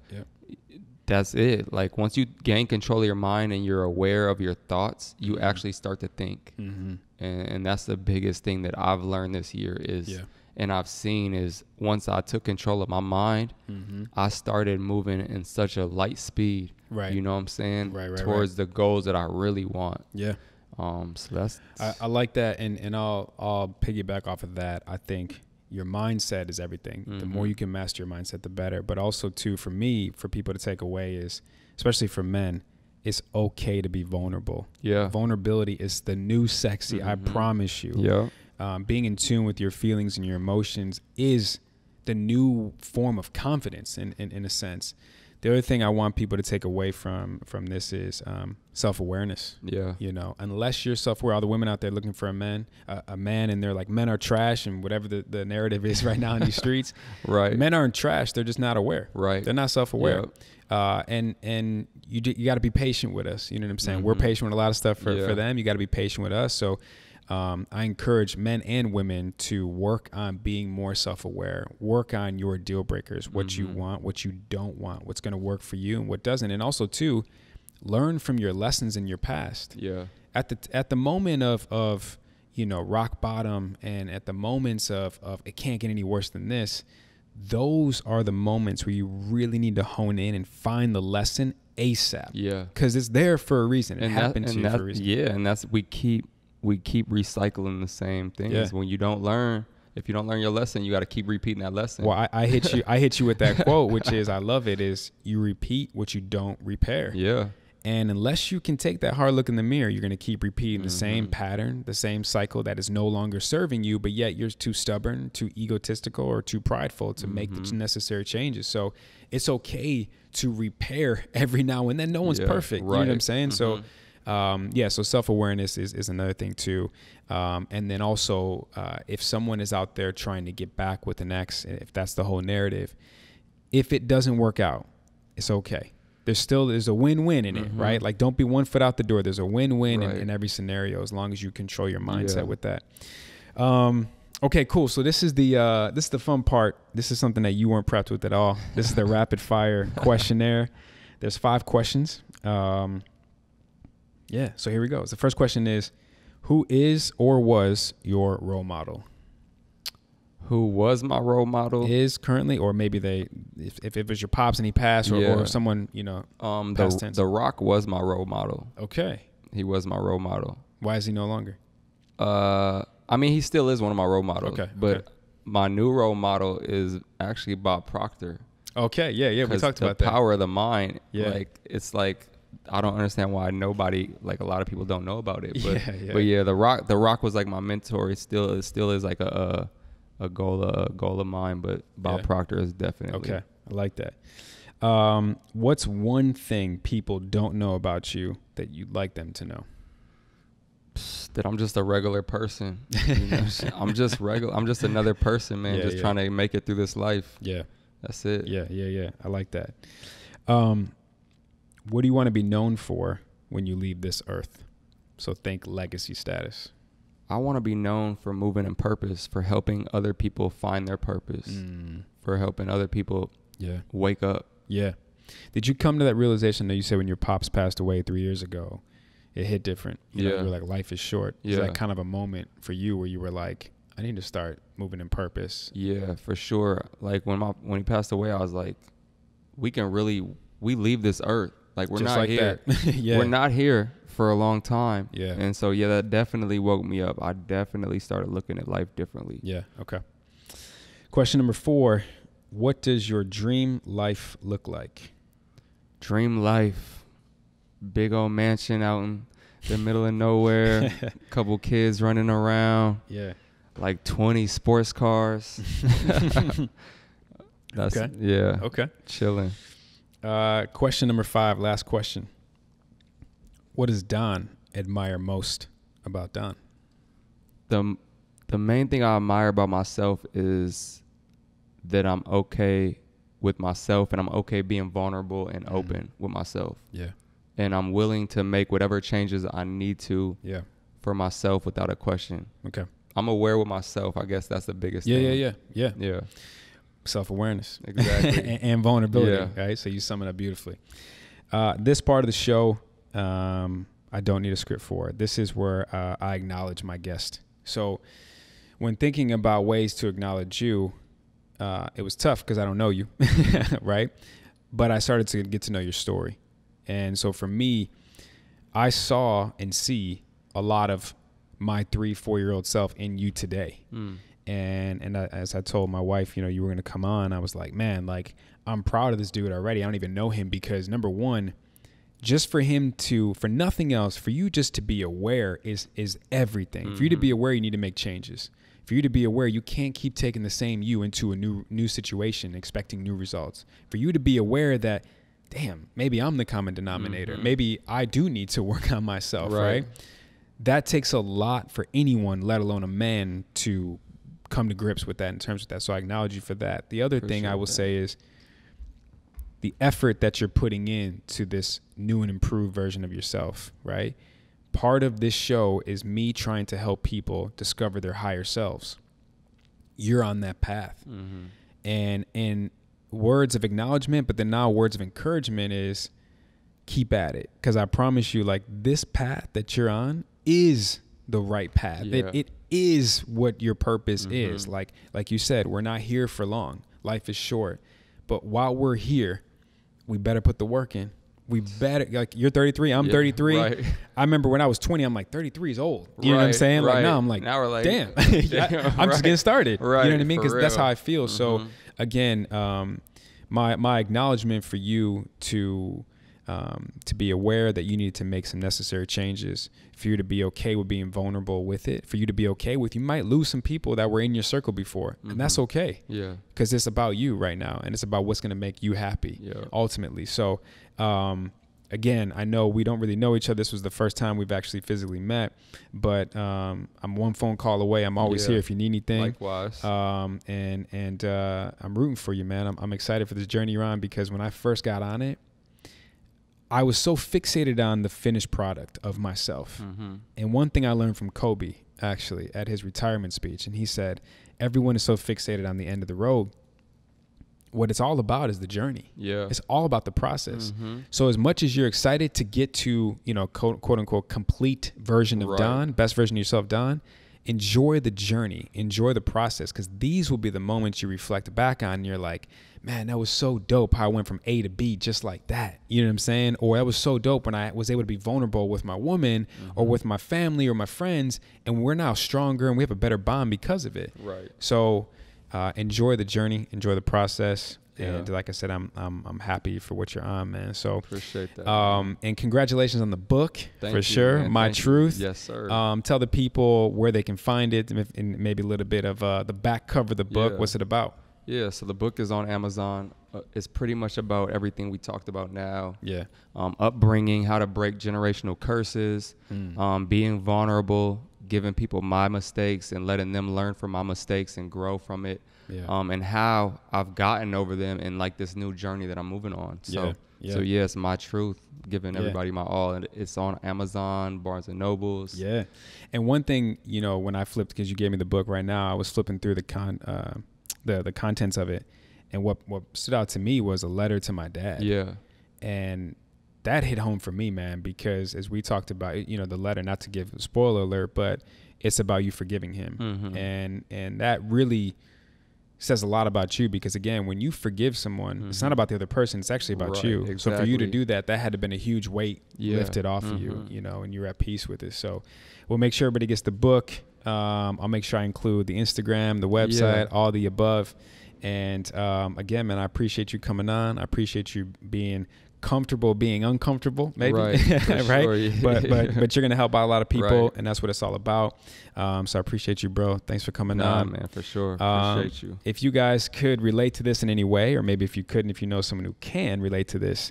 that's it. Like, once you gain control of your mind and you're aware of your thoughts, you actually start to think. And that's the biggest thing that I've learned this year is, and I've seen, is once I took control of my mind, I started moving in such a light speed. You know what I'm saying? Towards the goals that I really want. So that's, I like that. And I'll piggyback off of that. I think your mindset is everything. The more you can master your mindset, the better. But also too, for me, for people to take away is, especially for men, it's okay to be vulnerable. Vulnerability is the new sexy. I promise you. Being in tune with your feelings and your emotions is the new form of confidence in a sense. The other thing I want people to take away from this is self-awareness. You know, unless you're self-aware, all the women out there looking for a man, and they're like, men are trash, and whatever the narrative is right now in these streets. Men aren't trash. They're just not aware. They're not self-aware. And you got to be patient with us. You know what I'm saying? We're patient with a lot of stuff for them. You got to be patient with us. So I encourage men and women to work on being more self-aware, work on your deal breakers, what you want, what you don't want, what's going to work for you and what doesn't. And also too, learn from your lessons in your past. At the moment of, you know, rock bottom, and at the moments of it can't get any worse than this, those are the moments where you really need to hone in and find the lesson ASAP. Because it's there for a reason. It happened to you for a reason. And that's, we keep recycling the same things. When you don't learn, if you don't learn your lesson, you got to keep repeating that lesson. Well, I hit you with that quote, which is, I love it, is you repeat what you don't repair. And unless you can take that hard look in the mirror, you're going to keep repeating the same pattern, the same cycle that is no longer serving you, but yet you're too stubborn, too egotistical, or too prideful to make the necessary changes. So it's okay to repair every now and then. No one's perfect. You know what I'm saying? So so self-awareness is another thing too. And then also, if someone is out there trying to get back with an ex, if that's the whole narrative, if it doesn't work out, it's okay. there's a win-win in it, right? Like, don't be 1 foot out the door. There's a win-win in every scenario, as long as you control your mindset with that. Okay, cool. So this is the fun part. This is something that you weren't prepped with at all. This is the rapid fire questionnaire. There's 5 questions. So here we go. So the first question is, who is or was your role model? Who was my role model? Is currently, or maybe if it was your pops and he passed, or someone, past tense. The Rock was my role model. Okay. He was my role model. Why is he no longer? I mean, he still is one of my role models. Okay. But my new role model is actually Bob Proctor. Okay. Yeah. We talked about that. The power of the mind. Yeah. Like, it's like, I don't understand why nobody, like, a lot of people don't know about it. But yeah, The Rock was like my mentor. It still is like a goal of mine, but Bob Proctor is definitely. Okay. I like that. What's one thing people don't know about you that you'd like them to know? That I'm just a regular person. I'm just regular. I'm just another person, man, trying to make it through this life. Yeah. That's it. Yeah. I like that. What do you want to be known for when you leave this earth? So think legacy status. I want to be known for moving in purpose, for helping other people find their purpose, for helping other people wake up. Yeah. Did you come to that realization that you said when your pops passed away 3 years ago, it hit different? You were like, life is short. Yeah. Was that kind of a moment for you where you were like, I need to start moving in purpose? Yeah, for sure. Like when he passed away, I was like, we leave this earth. Like, we're just not like here. We're not here for a long time. Yeah. And so, that definitely woke me up. I definitely started looking at life differently. Yeah. Okay. Question number 4. What does your dream life look like? Dream life. Big old mansion out in the middle of nowhere. Couple kids running around. Yeah. Like 20 sports cars. That's okay. Yeah. Okay. Chilling. Question number 5, last question. What does Don admire most about Don? The main thing I admire about myself is that I'm okay with myself, and I'm okay being vulnerable and open with myself. Yeah. And I'm willing to make whatever changes I need to for myself without a question. Okay. I'm aware with myself. I guess that's the biggest thing. Yeah. Self-awareness. Exactly. and vulnerability, right? So you sum it up beautifully. This part of the show, I don't need a script for. This is where I acknowledge my guest. So when thinking about ways to acknowledge you, it was tough because I don't know you, right? But I started to get to know your story. And so for me, I saw and see a lot of my 3-4-year-old self in you today. And as I told my wife, you were going to come on, I was like, man, like, I'm proud of this dude already. I don't even know him because, number one, just for him to, for nothing else, for you just to be aware is everything. For you to be aware, you need to make changes. For you to be aware, you can't keep taking the same you into a new situation, expecting new results. For you to be aware that, damn, maybe I'm the common denominator. Maybe I do need to work on myself, right? That takes a lot for anyone, let alone a man, to come to grips with that in terms of that. So I acknowledge you for that. The other thing I will say is the effort that you're putting into this new and improved version of yourself, right? Part of this show is me trying to help people discover their higher selves. You're on that path. And words of acknowledgement, but then now words of encouragement is keep at it. Because I promise you, like, this path that you're on is the right path. It is what your purpose is. Like you said, we're not here for long. Life is short. But while we're here, we better put the work in. We better, like, you're 33, I'm 33. Right. I remember when I was 20, I'm like, 33 is old. You know what I'm saying? Like, now I'm like, now we're like, damn, I'm just getting started. Right. You know what I mean? Because that's how I feel. So again, my acknowledgement for you to be aware that you need to make some necessary changes, for you to be okay with being vulnerable with it, for you to be okay with, you might lose some people that were in your circle before, and that's okay. Yeah. Because it's about you right now, and it's about what's going to make you happy ultimately. So, again, I know we don't really know each other. This was the first time we've actually physically met, but I'm one phone call away. I'm always here if you need anything. Likewise. And I'm rooting for you, man. I'm excited for this journey you're on, because when I first got on it, I was so fixated on the finished product of myself. And one thing I learned from Kobe, actually, at his retirement speech, and he said, everyone is so fixated on the end of the road. What it's all about is the journey. Yeah. It's all about the process. So as much as you're excited to get to, you know, quote unquote, complete version of Don, best version of yourself, Don, enjoy the journey, enjoy the process, because these will be the moments you reflect back on and you're like, man, that was so dope how I went from A to B just like that. You know what I'm saying? Or that was so dope when I was able to be vulnerable with my woman or with my family or my friends, and we're now stronger and we have a better bond because of it. Right. So enjoy the journey, enjoy the process. And like I said, I'm happy for what you're on, man. So appreciate that. And congratulations on the book. Thank for you, sure. Man. My Thank Truth. You. Yes, sir. Tell the people where they can find it and maybe a little bit of the back cover of the book. What's it about? Yeah, so the book is on Amazon. It's pretty much about everything we talked about now. Yeah. Upbringing, how to break generational curses, being vulnerable, giving people my mistakes and letting them learn from my mistakes and grow from it. Yeah. And how I've gotten over them in like this new journey that I'm moving on. So, it's My Truth, giving everybody my all. And it's on Amazon, Barnes and Nobles. Yeah. And one thing, you know, when I flipped, because you gave me the book right now, I was flipping through the contents of it. And what stood out to me was a letter to my dad. Yeah. And that hit home for me, man, because as we talked about, you know, the letter, not to give a spoiler alert, but it's about you forgiving him. And that really says a lot about you, because again, when you forgive someone, it's not about the other person, it's actually about you. Exactly. So for you to do that had to have been a huge weight lifted off of you, you know, and you're at peace with it. So we'll make sure everybody gets the book. I'll make sure I include the Instagram, the website, all the above. And again, man, I appreciate you coming on. I appreciate you being comfortable being uncomfortable, maybe. Right. Right. Sure, yeah. But you're gonna help out a lot of people, and that's what it's all about. So I appreciate you, bro. Thanks for coming on. Man, for sure. Appreciate you. If you guys could relate to this in any way, or maybe if you couldn't, if you know someone who can relate to this,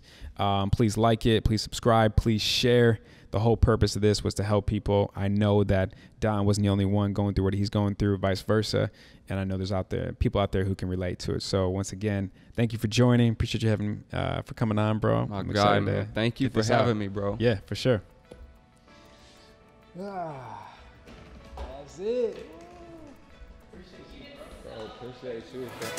please like it, please subscribe, please share. The whole purpose of this was to help people. I know that Don wasn't the only one going through what he's going through, vice versa. And I know there's people out there who can relate to it. So once again, thank you for joining. Appreciate you having for coming on, bro. My God, man. Thank you for having me, bro. Yeah, for sure. That's it. Appreciate you, bro. Appreciate you, bro.